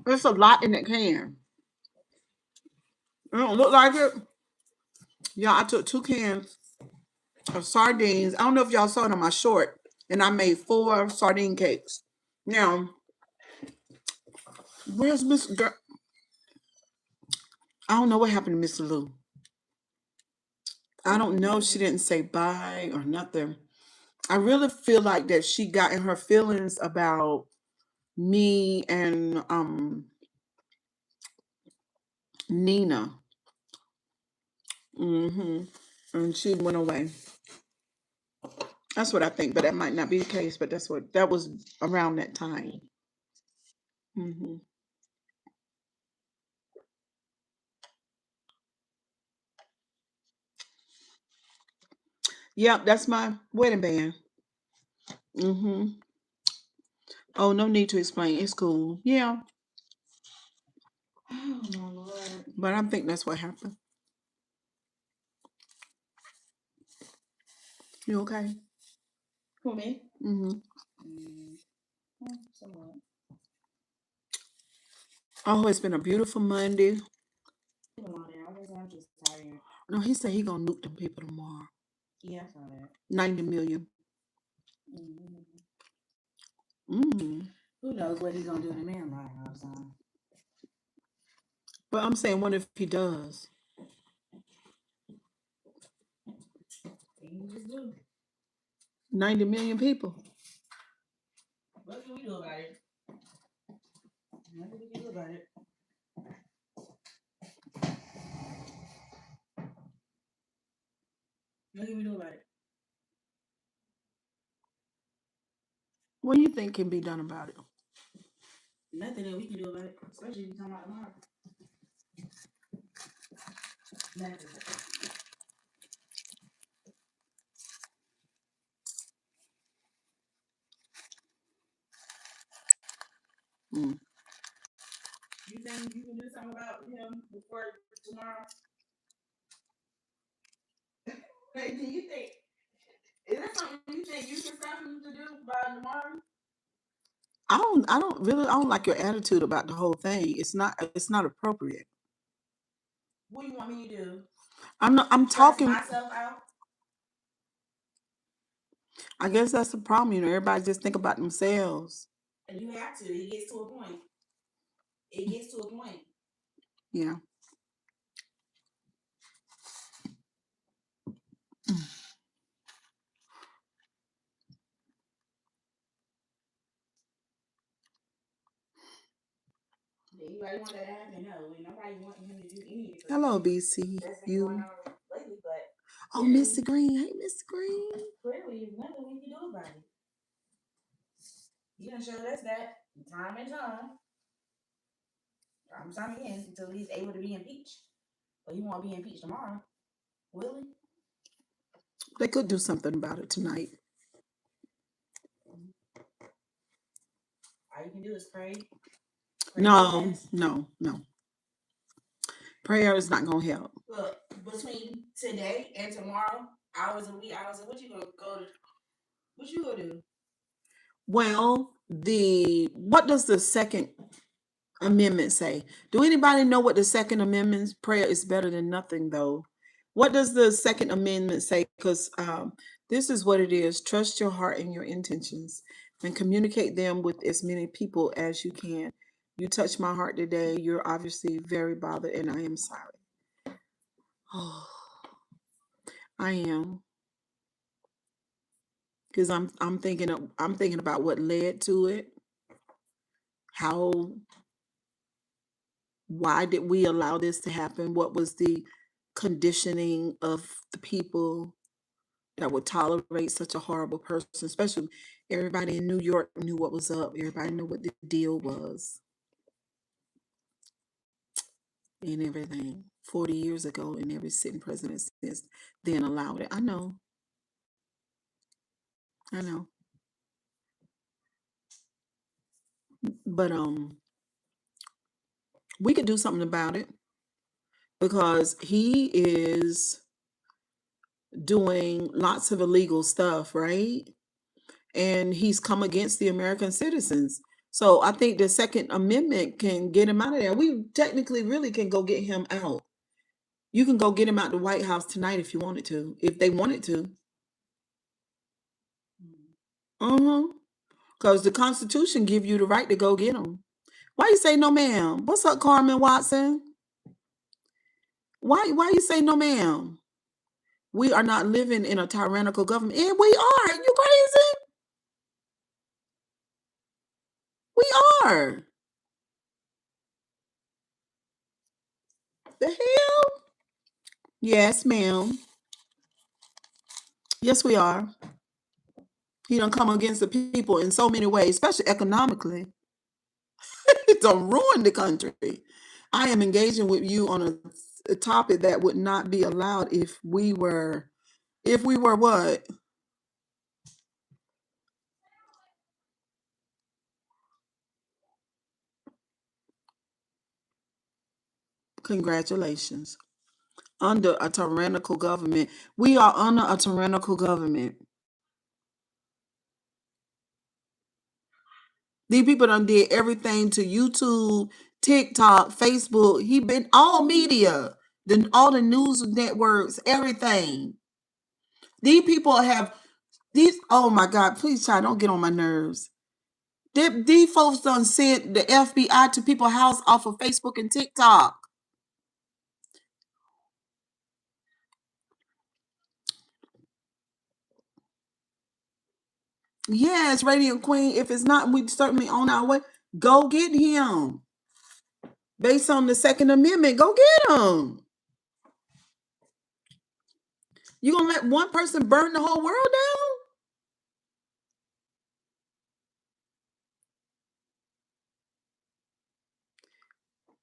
There's a lot in that can. It don't look like it. Yeah, I took 2 cans of sardines. I don't know if y'all saw it on my short, and I made 4 sardine cakes. Now, where's Miss Girl? I don't know what happened to Mr. Lou. I don't know. She didn't say bye or nothing. I really feel like that she got in her feelings about me and Nina. And she went away. That's what I think, but that might not be the case. But that was around that time. hmm Yep, that's my wedding band. hmm Oh, no need to explain. It's cool. Yeah. Oh my Lord. But I think that's what happened. You okay? Who, me? Mm-hmm. Somewhat. Oh, it's been a beautiful Monday. I'm just tired. No, he said he gonna nuke them people tomorrow. Yeah, I saw that. 90 million. Mm. Who knows what he's gonna do to me in my house? But I'm saying, what if he does? He just do. 90 million people. What can we do about it? Nothing we can do about it. What can we do about it? What do you think can be done about it? Nothing that we can do about it, especially if you talking about tomorrow. Nothing. Mm. You think you can do something about him before tomorrow? Hey, do you think? Is there something you think you can stop him to do by tomorrow? I don't like your attitude about the whole thing. It's not appropriate. What do you want me to do? I'm Stress talking. myself out? I guess that's the problem. Everybody just think about themselves. And you have to. It gets to a point. It gets to a point. Yeah. Anybody want that to happen? No. Nobody want him to do anything. Hello, BC. That's been going on lately, but Oh, Mr. Green. Hey, Mr. Green. clearly there's nothing we can do about it. He done showed us that time and time again, until he's able to be impeached. But he won't be impeached tomorrow, will he? They could do something about it tonight. All you can do is pray. No. Prayer is not gonna help. Look, between today and tomorrow, hours a week, what you gonna go to? What you gonna do? Well, what does the Second Amendment say? Do anybody know what the Second Amendment's prayer is better than nothing, though? What does the Second Amendment say? Because this is what it is: trust your heart and your intentions, and communicate them with as many people as you can. You touched my heart today. You're obviously very bothered, and I am sorry. Oh, I am, because I'm thinking about what led to it. How Why did we allow this to happen? What was the conditioning of the people that would tolerate such a horrible person? Especially everybody in New York knew what was up. Everybody knew what the deal was and everything. 40 years ago, and every sitting president since then allowed it. I know. I know. But we could do something about it because he is doing lots of illegal stuff, right? And he's come against the American citizens. So I think the Second Amendment can get him out of there. We technically really can go get him out. You can go get him out the White House tonight if you wanted to, if they wanted to. Because the Constitution give you the right to go get him. Why you say no, ma'am? What's up, Carmen Watson? Why you say no, ma'am? We are not living in a tyrannical government. And we are. You crazy? We are. The hell? Yes, ma'am. Yes, we are. He done come against the people in so many ways, especially economically. He done ruined the country. I am engaging with you on a topic that would not be allowed if we were what? Congratulations. Under a tyrannical government. We are under a tyrannical government. These people done did everything to YouTube, TikTok, Facebook. He been all media, all the news networks, everything. These people have these. Oh my God! Please, child, don't get on my nerves. These folks done sent the FBI to people's house off of Facebook and TikTok. Yes, Radiant Queen. If it's not, we certainly on our way. Go get him. Based on the Second Amendment, go get him. You gonna let one person burn the whole world down?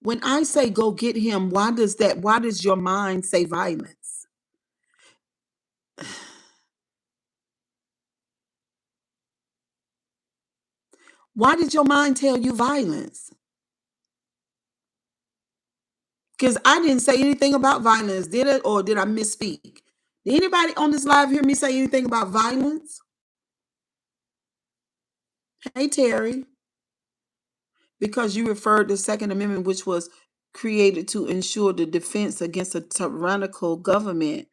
When I say go get him, why does your mind say violence? Why did your mind tell you violence? Because I didn't say anything about violence, did it? Or did I misspeak? Did anybody on this live hear me say anything about violence? Hey, Terry. Because you referred to the Second Amendment, which was created to ensure the defense against a tyrannical government.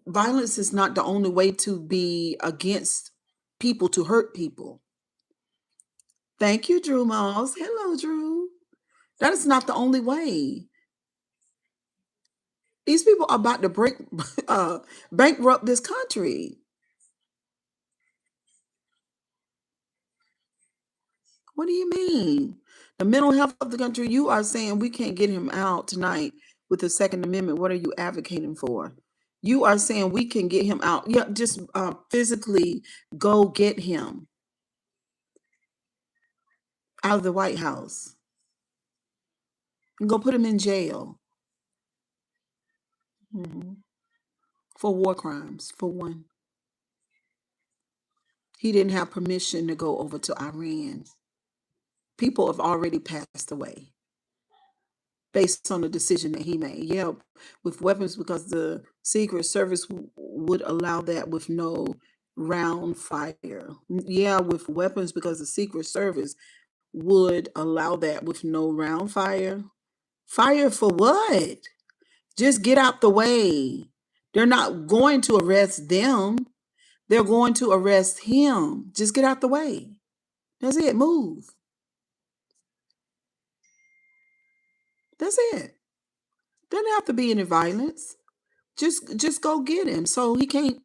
Violence is not the only way to be against people, to hurt people. Thank you, Drew Moss. Hello, Drew. That is not the only way. These people are about to uh, bankrupt this country. What do you mean? The mental health of the country, you are saying we can't get him out tonight with the Second Amendment. What are you advocating for? You are saying we can get him out. Yeah, just physically go get him out of the White House and go put him in jail. Mhm. For war crimes, for one. He didn't have permission to go over to Iran. People have already passed away based on the decision that he made. Yeah, with weapons, because the Secret Service would allow that with no round fire. Yeah, with weapons, because the Secret Service would allow that with no round fire. Fire for what? Just get out the way. They're not going to arrest them. They're going to arrest him. Just get out the way. That's it. Move. That's it. Doesn't have to be any violence. Just go get him so he can't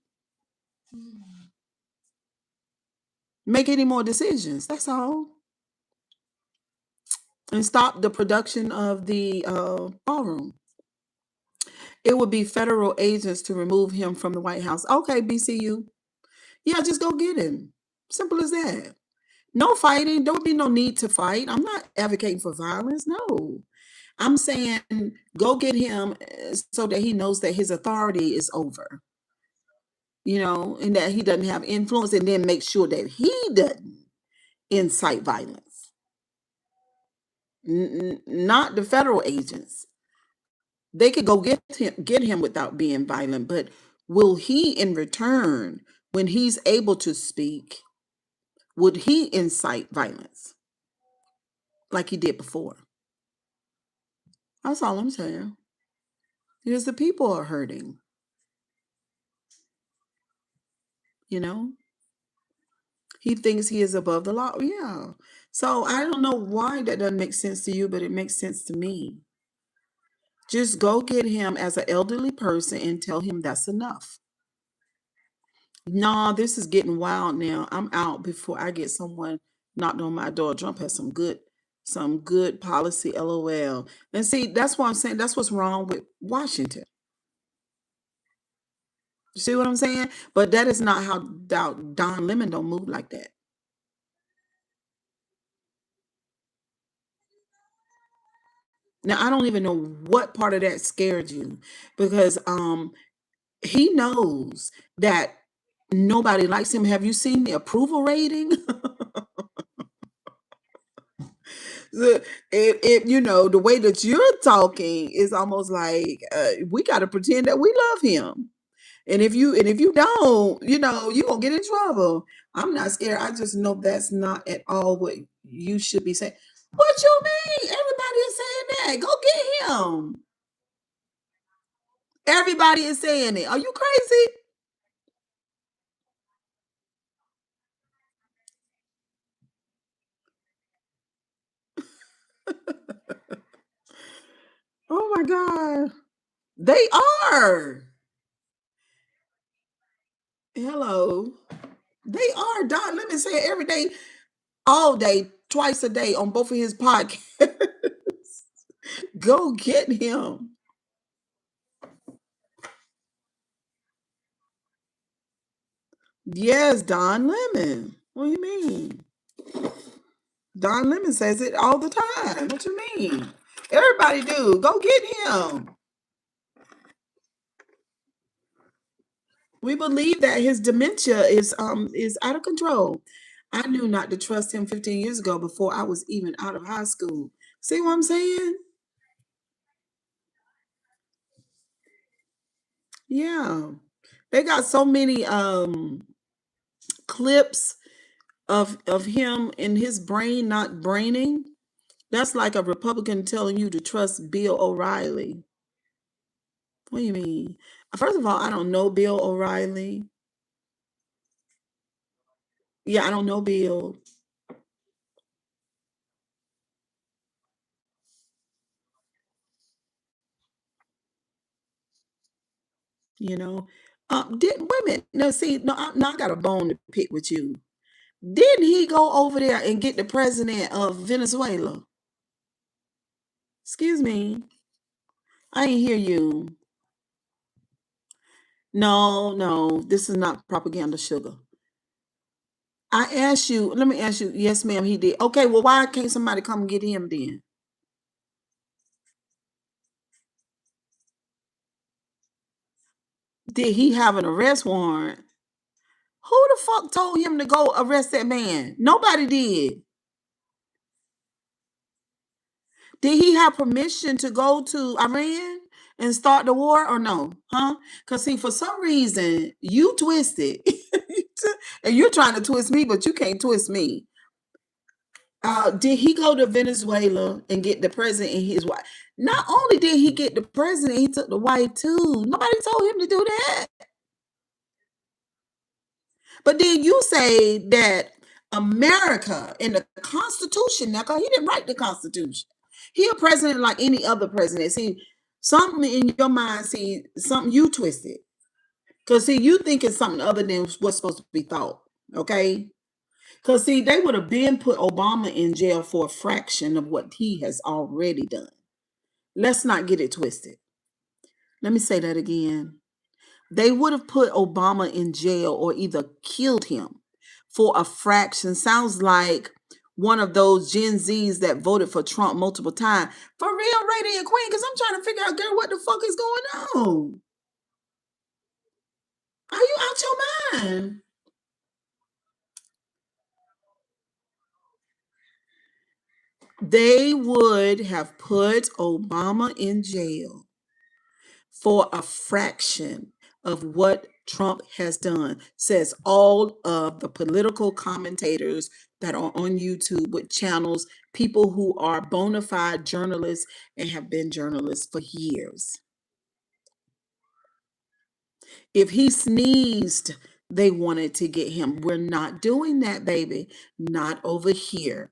make any more decisions. That's all. And stop the production of the ballroom. It would be federal agents to remove him from the White House. Okay, BCU. Yeah, just go get him. Simple as that. No fighting. There would be no need to fight. I'm not advocating for violence. No. I'm saying go get him so that he knows that his authority is over, and that he doesn't have influence, and then make sure that he doesn't incite violence. Not the federal agents. They could go get him without being violent, but will he, in return, when he's able to speak, would he incite violence like he did before? That's all I'm saying. Because the people are hurting, you know? He thinks he is above the law. Yeah. So I don't know why that doesn't make sense to you, but it makes sense to me. Just go get him as an elderly person and tell him that's enough. Nah, this is getting wild now. I'm out before I get someone knocked on my door. Trump has some good policy, LOL. And see, that's why I'm saying that's what's wrong with Washington. You see what I'm saying? But that is not how Don Lemon don't move like that. Now I don't even know what part of that scared you because he knows that nobody likes him. Have you seen the approval rating? The way that you're talking is almost like we got to pretend that we love him. And if you don't, you gonna get in trouble. I'm not scared. I just know that's not at all what you should be saying. What you mean? Everybody is saying that. Go get him. Everybody is saying it. Are you crazy? Oh my God. They are. Hello. They are. Don Lemon say it every day, all day, twice a day on both of his podcasts. Go get him. Yes, Don Lemon. What do you mean? Don Lemon says it all the time. What you mean? Everybody do. Go get him. We believe that his dementia is out of control. I knew not to trust him 15 years ago before I was even out of high school. See what I'm saying? Yeah. They got so many clips of him in his brain not braining. That's like a Republican telling you to trust Bill O'Reilly. What do you mean? First of all, I don't know Bill O'Reilly. Yeah, I don't know Bill. You know, didn't wait a minute. No, see, no, I got a bone to pick with you. Didn't he go over there and get the president of Venezuela? Excuse me, I ain't hear you. No, no, this is not propaganda, sugar. I asked you. Let me ask you. Yes, ma'am, he did. Okay, well, why can't somebody come get him then? Did he have an arrest warrant? Who the fuck told him to go arrest that man? Nobody did. Did he have permission to go to Iran and start the war or no? Huh? Because see, for some reason, you twisted. And you're trying to twist me, but you can't twist me. Did he go to Venezuela and get the president and his wife? Not only did he get the president, he took the wife too. Nobody told him to do that. But then you say that America in the Constitution, now, because he didn't write the Constitution. He a president like any other president. See, something in your mind, see, something you twisted. Because, see, you think it's something other than what's supposed to be thought. Okay? Because, see, they would have been put Obama in jail for a fraction of what he has already done. Let's not get it twisted. Let me say that again. They would have put Obama in jail or either killed him for a fraction. Sounds like one of those Gen Zs that voted for Trump multiple times. For real, Radiant Queen, because I'm trying to figure out, girl, what the fuck is going on? Are you out your mind? They would have put Obama in jail for a fraction of what Trump has done, says all of the political commentators that are on YouTube with channels, people who are bona fide journalists and have been journalists for years. If he sneezed, they wanted to get him. We're not doing that, baby. Not over here.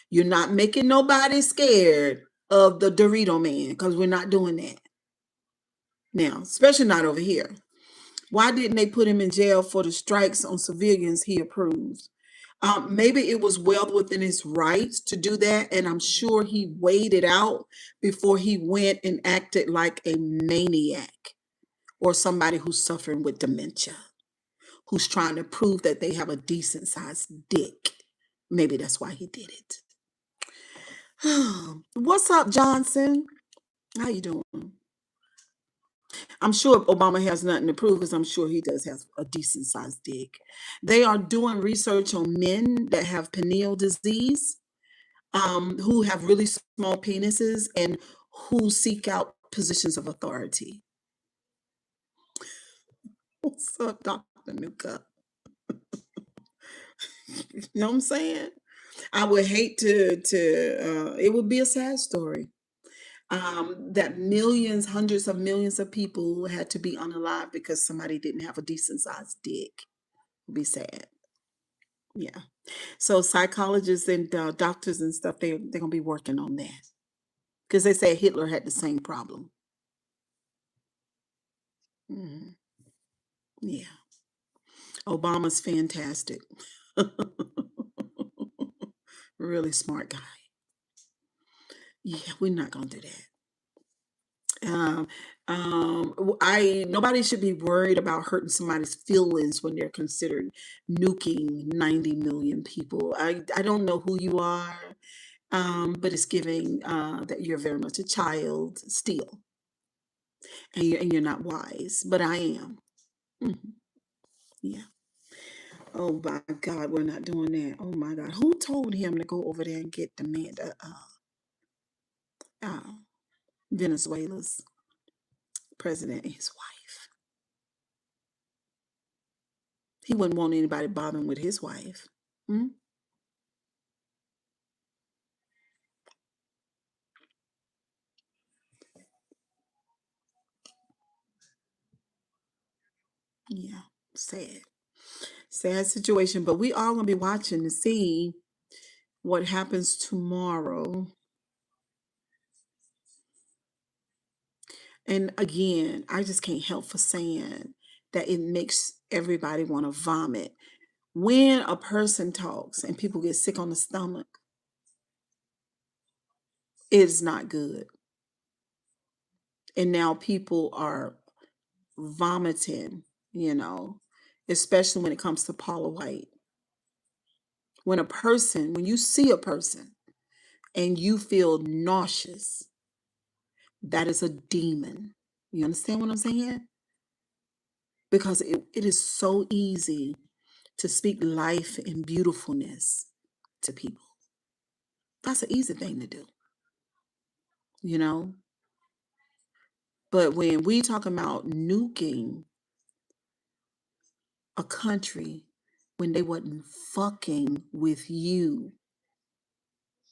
You're not making nobody scared. of the Dorito man, because we're not doing that now, especially not over here. Why didn't they put him in jail for the strikes on civilians he approves? Maybe it was well within his rights to do that, and I'm sure he weighed it out before he went and acted like a maniac or somebody who's suffering with dementia, who's trying to prove that they have a decent sized dick. Maybe that's why he did it. What's up, Johnson? How you doing? I'm sure Obama has nothing to prove because I'm sure he does have a decent sized dick. They are doing research on men that have pineal disease, who have really small penises and who seek out positions of authority. What's up, Dr. Nuka? You know what I'm saying? I would hate to it would be a sad story. That millions, hundreds of millions of people had to be unalive because somebody didn't have a decent sized dick. It would be sad. Yeah. So psychologists and doctors and stuff, they're gonna be working on that because they say Hitler had the same problem. Mhm. Yeah. Obama's fantastic. Really smart guy. Yeah, we're not gonna do that. I nobody should be worried about hurting somebody's feelings when they're considered nuking 90 million people. I don't know who you are, but it's giving that you're very much a child still, and you're not wise. But I am. Hmm. Yeah. Oh my God, we're not doing that. Oh my God, who told him to go over there and get the man, uh, Venezuela's president and his wife? He wouldn't want anybody bothering with his wife. Hmm? Yeah, sad, sad situation. But we all gonna be watching to see what happens tomorrow. And again, I just can't help for saying that it makes everybody want to vomit. When a person talks and people get sick on the stomach, it's not good. And now people are vomiting, you know, especially when it comes to Paula White. When you see a person and you feel nauseous, that is a demon. You understand what I'm saying? Because it is so easy to speak life and beautifulness to people. That's an easy thing to do, you know? But when we talk about nuking a country when they wasn't fucking with you,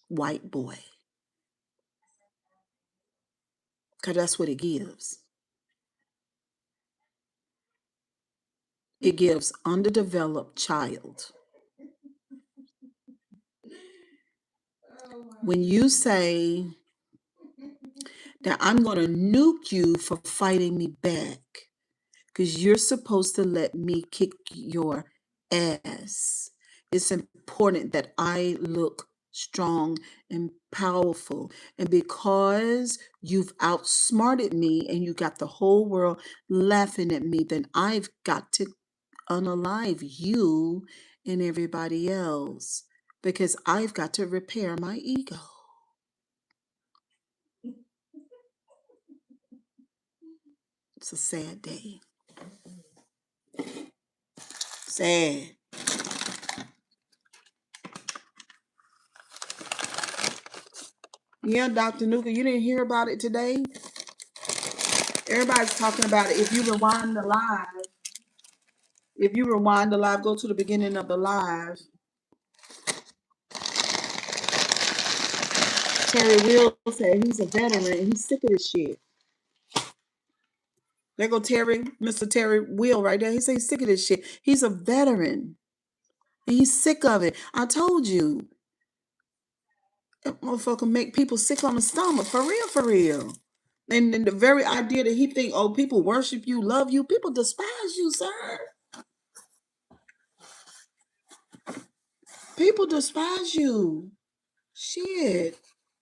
white boy, because that's what it gives. It gives underdeveloped child. When you say that I'm going to nuke you for fighting me back, because you're supposed to let me kick your ass. It's important that I look strong and powerful. And because you've outsmarted me and you got the whole world laughing at me, then I've got to unalive you and everybody else because I've got to repair my ego. It's a sad day. Sad. Yeah, Dr. Nuka, you didn't hear about it today? Everybody's talking about it. If you rewind the live, go to the beginning of the live. Terry Will said he's a veteran and he's sick of this shit. There go Terry, Mr. Terry Will right there. He said he's sick of this shit. He's a veteran and he's sick of it. I told you. That motherfucker make people sick on the stomach, for real, for real. And the very idea that he think, oh, people worship you, love you, people despise you, sir. People despise you. Shit.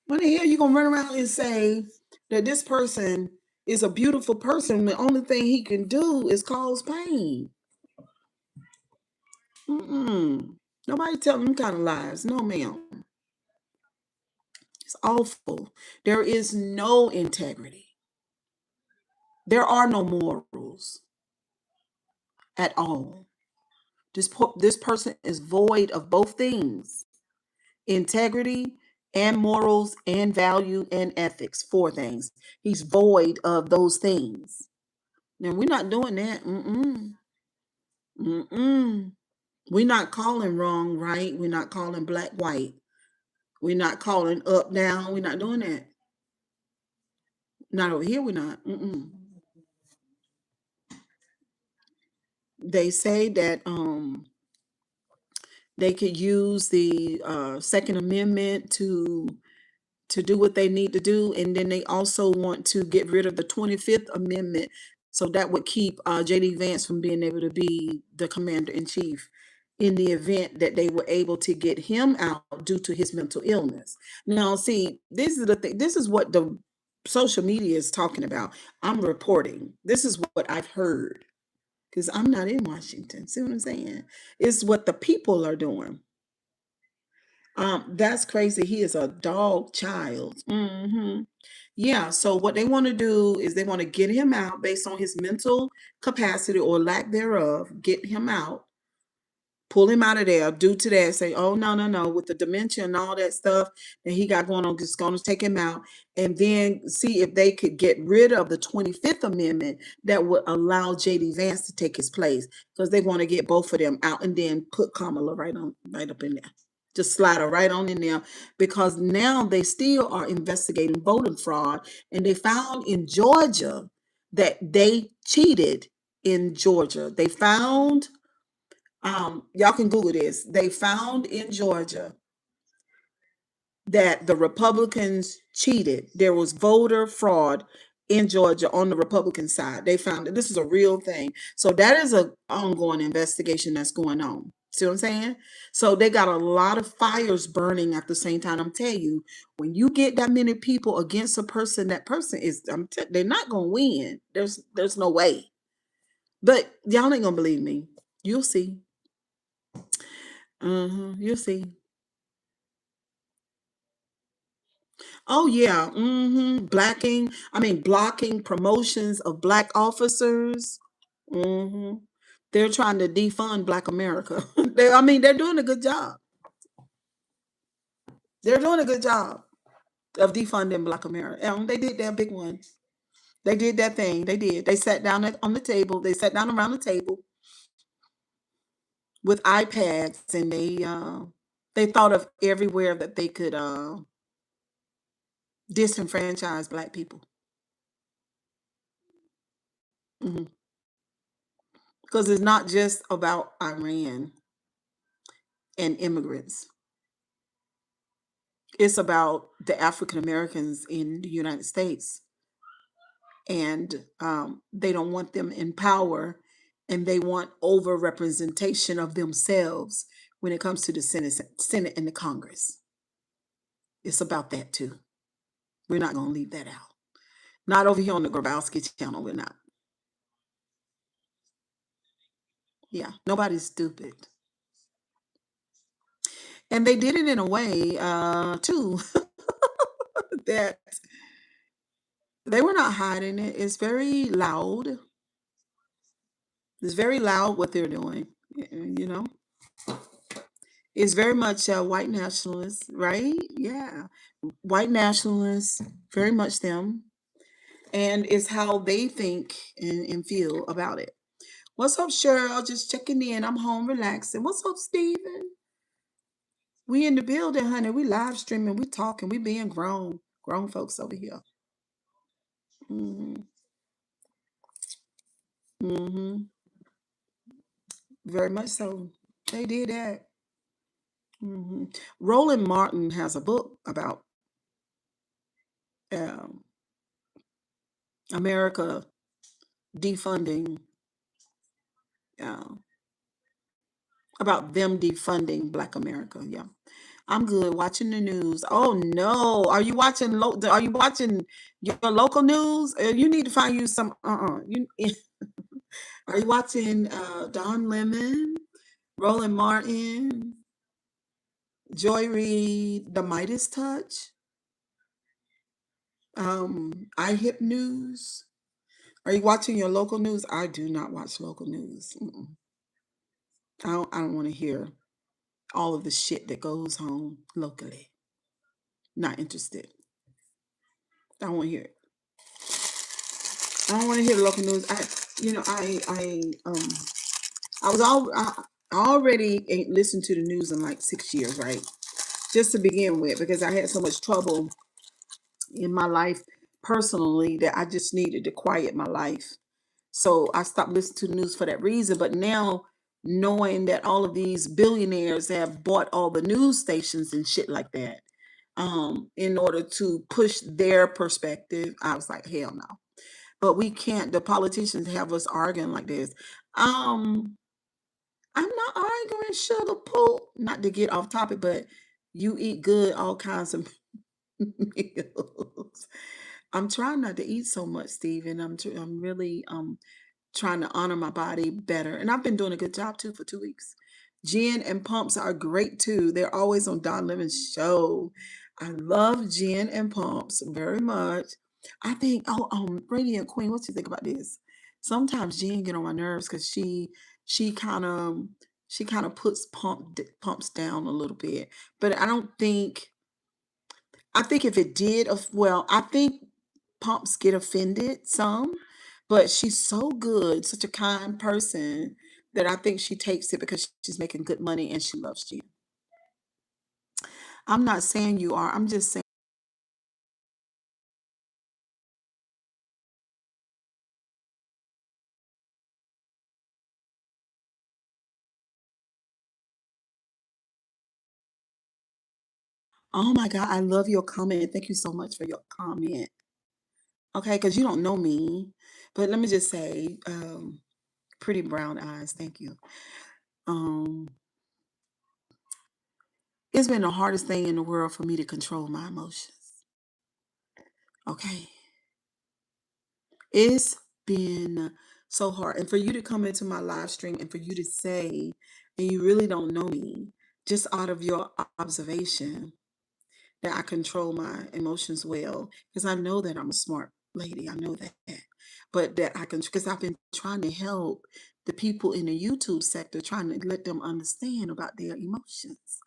When the hell you gonna run around and say that this person is a beautiful person? The only thing he can do is cause pain. Mm-mm. Nobody tell them kind of lies. No, ma'am. It's awful. There is no integrity. There are no morals at all. This person is void of both things: integrity and morals and value and ethics. Four things. He's void of those things. Now we're not doing that. Mm-mm. Mm-mm. We're not calling wrong right. We're not calling black white. We're not calling up down. We're not doing that. Not over here. We're not. Mm-mm. They say that they could use the Second Amendment to do what they need to do, and then they also want to get rid of the 25th Amendment, so that would keep J.D. Vance from being able to be the commander in chief in the event that they were able to get him out due to his mental illness. Now, see, this is the thing. This is what the social media is talking about. I'm reporting. This is what I've heard because I'm not in Washington. See what I'm saying? It's what the people are doing. That's crazy. He is a dog child. Yeah. So what they want to do is they want to get him out based on his mental capacity or lack thereof. Get him out, pull him out of there. Due to that, say, oh no, no, no, with the dementia and all that stuff that he got going on, just going to take him out, and then see if they could get rid of the 25th Amendment that would allow J.D. Vance to take his place, because they want to get both of them out and then put Kamala right up in there. Just slide her right on in there, because now they still are investigating voting fraud, and they found in Georgia that they cheated in Georgia. They found, y'all can Google this. They found in Georgia that the Republicans cheated. There was voter fraud in Georgia on the Republican side. They found that this is a real thing. So that is an ongoing investigation that's going on. See what I'm saying? So they got a lot of fires burning at the same time. I'm telling you, when you get that many people against a person, that person is they're not gonna win. There's no way. But y'all ain't gonna believe me. You'll see. You'll see. Oh yeah, blocking promotions of black officers. hmm They're trying to defund Black America. They're doing a good job. They're doing a good job of defunding Black America. They did that big one. They did that thing. They did. They sat down on the table. They sat down around the table with iPads, and they thought of everywhere that they could disenfranchise Black people. Mhm. Because it's not just about Iran and immigrants. It's about the African Americans in the United States, and they don't want them in power, and they want over representation of themselves when it comes to the Senate and the Congress. It's about that too. We're not going to leave that out. Not over here on the Grabowski channel. We're not. Yeah, nobody's stupid, and they did it in a way too that they were not hiding it. It's very loud. It's very loud what they're doing. You know, it's very much white nationalists, right? Yeah, white nationalists, very much them, and it's how they think and feel about it. What's up, Cheryl? Just checking in. I'm home relaxing. What's up, Steven? We in the building, honey. We live streaming. We talking. We being grown folks over here. hmm hmm Very much so. They did that. Roland Martin has a book about um, America defunding, uh, about them defunding Black America. Yeah, I'm good watching the news. Oh no, are you watching? Are you watching your local news? You need to find you some. You are you watching Don Lemon, Roland Martin, Joy Reid, The Midas Touch, I Hip News? Are you watching your local news? I do not watch local news. Mm-mm. I don't want to hear all of the shit that goes on locally. Not interested. I don't want to hear it. I don't want to hear the local news. I was all I already ain't listened to the news in like 6 years, right? Just to begin with, because I had so much trouble in my life personally that I just needed to quiet my life. So I stopped listening to the news for that reason. But now, knowing that all of these billionaires have bought all the news stations and shit like that, in order to push their perspective, I was like, hell no. But we can't. The politicians have us arguing like this. Um, I'm not arguing sugar poop. Not to get off topic, but you eat good, all kinds of meals. I'm trying not to eat so much, Stephen. I'm really trying to honor my body better. And I've been doing a good job too for 2 weeks. Gin and pumps are great too. They're always on Don Lemon's show. I love gin and pumps very much. I think, Radiant Queen, what you think about this? Sometimes Jen get on my nerves because she kind of she kind of puts pumps down a little bit. But I don't think I think if it did, well, I think pumps get offended some, but she's so good, such a kind person that I think she takes it because she's making good money and she loves you. I'm not saying you are. I'm just saying. Oh my God, I love your comment. Thank you so much for your comment. Okay, because you don't know me, but let me just say, pretty brown eyes. Thank you. Um, it's been the hardest thing in the world for me to control my emotions. Okay, it's been so hard, and for you to come into my live stream and for you to say, and you really don't know me, just out of your observation, that I control my emotions well, because I know that I'm a smart lady. I know that. But that I can, because I've been trying to help the people in the YouTube sector, trying to let them understand about their emotions.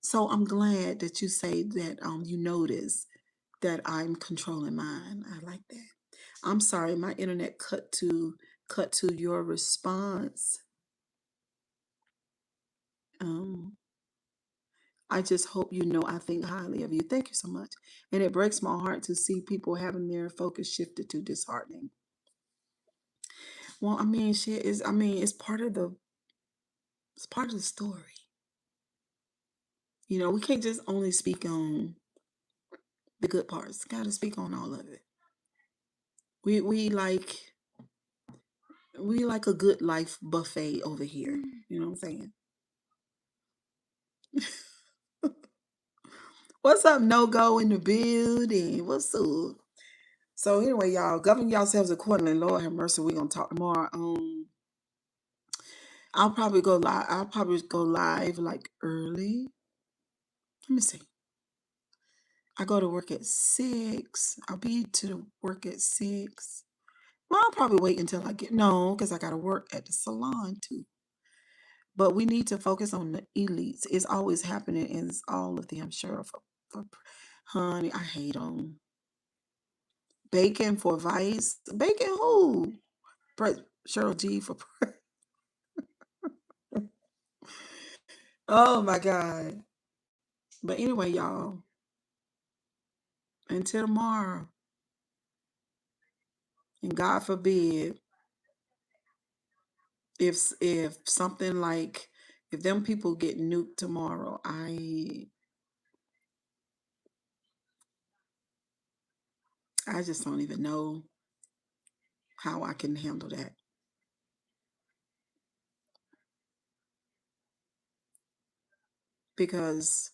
So I'm glad that you say that you notice that I'm controlling mine. I like that. I'm sorry, my internet cut to your response. Um, I just hope you know I think highly of you. Thank you so much. And it breaks my heart to see people having their focus shifted to disheartening. Well, I mean, shit is. I mean, it's part of the story. We can't just only speak on the good parts. Got to speak on all of it. We we like we like a good life buffet over here. You know what I'm saying? What's up, no go in the building? What's up? So anyway, y'all, govern yourselves accordingly. Lord have mercy. We're gonna talk tomorrow. I'll probably go live. I'll probably go live like early. Let me see. I go to work at 6. I'll be to work at 6. Well, I'll probably wait until I get no, because I gotta work at the salon too. But we need to focus on the elites. It's always happening, and it's all of them. Sure, for honey, I hate them. Bacon for Vice. Bacon who? Cheryl G for. Oh my God. But anyway, y'all. Until tomorrow, and God forbid if something like If them people get nuked tomorrow, I just don't even know how I can handle that. Because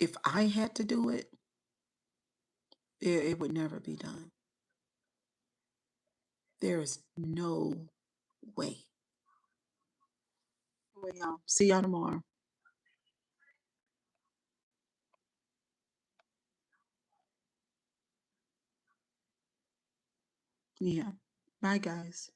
if I had to do it, it would never be done. There is no way. Well, y'all, see y'all tomorrow. Yeah. Bye, guys.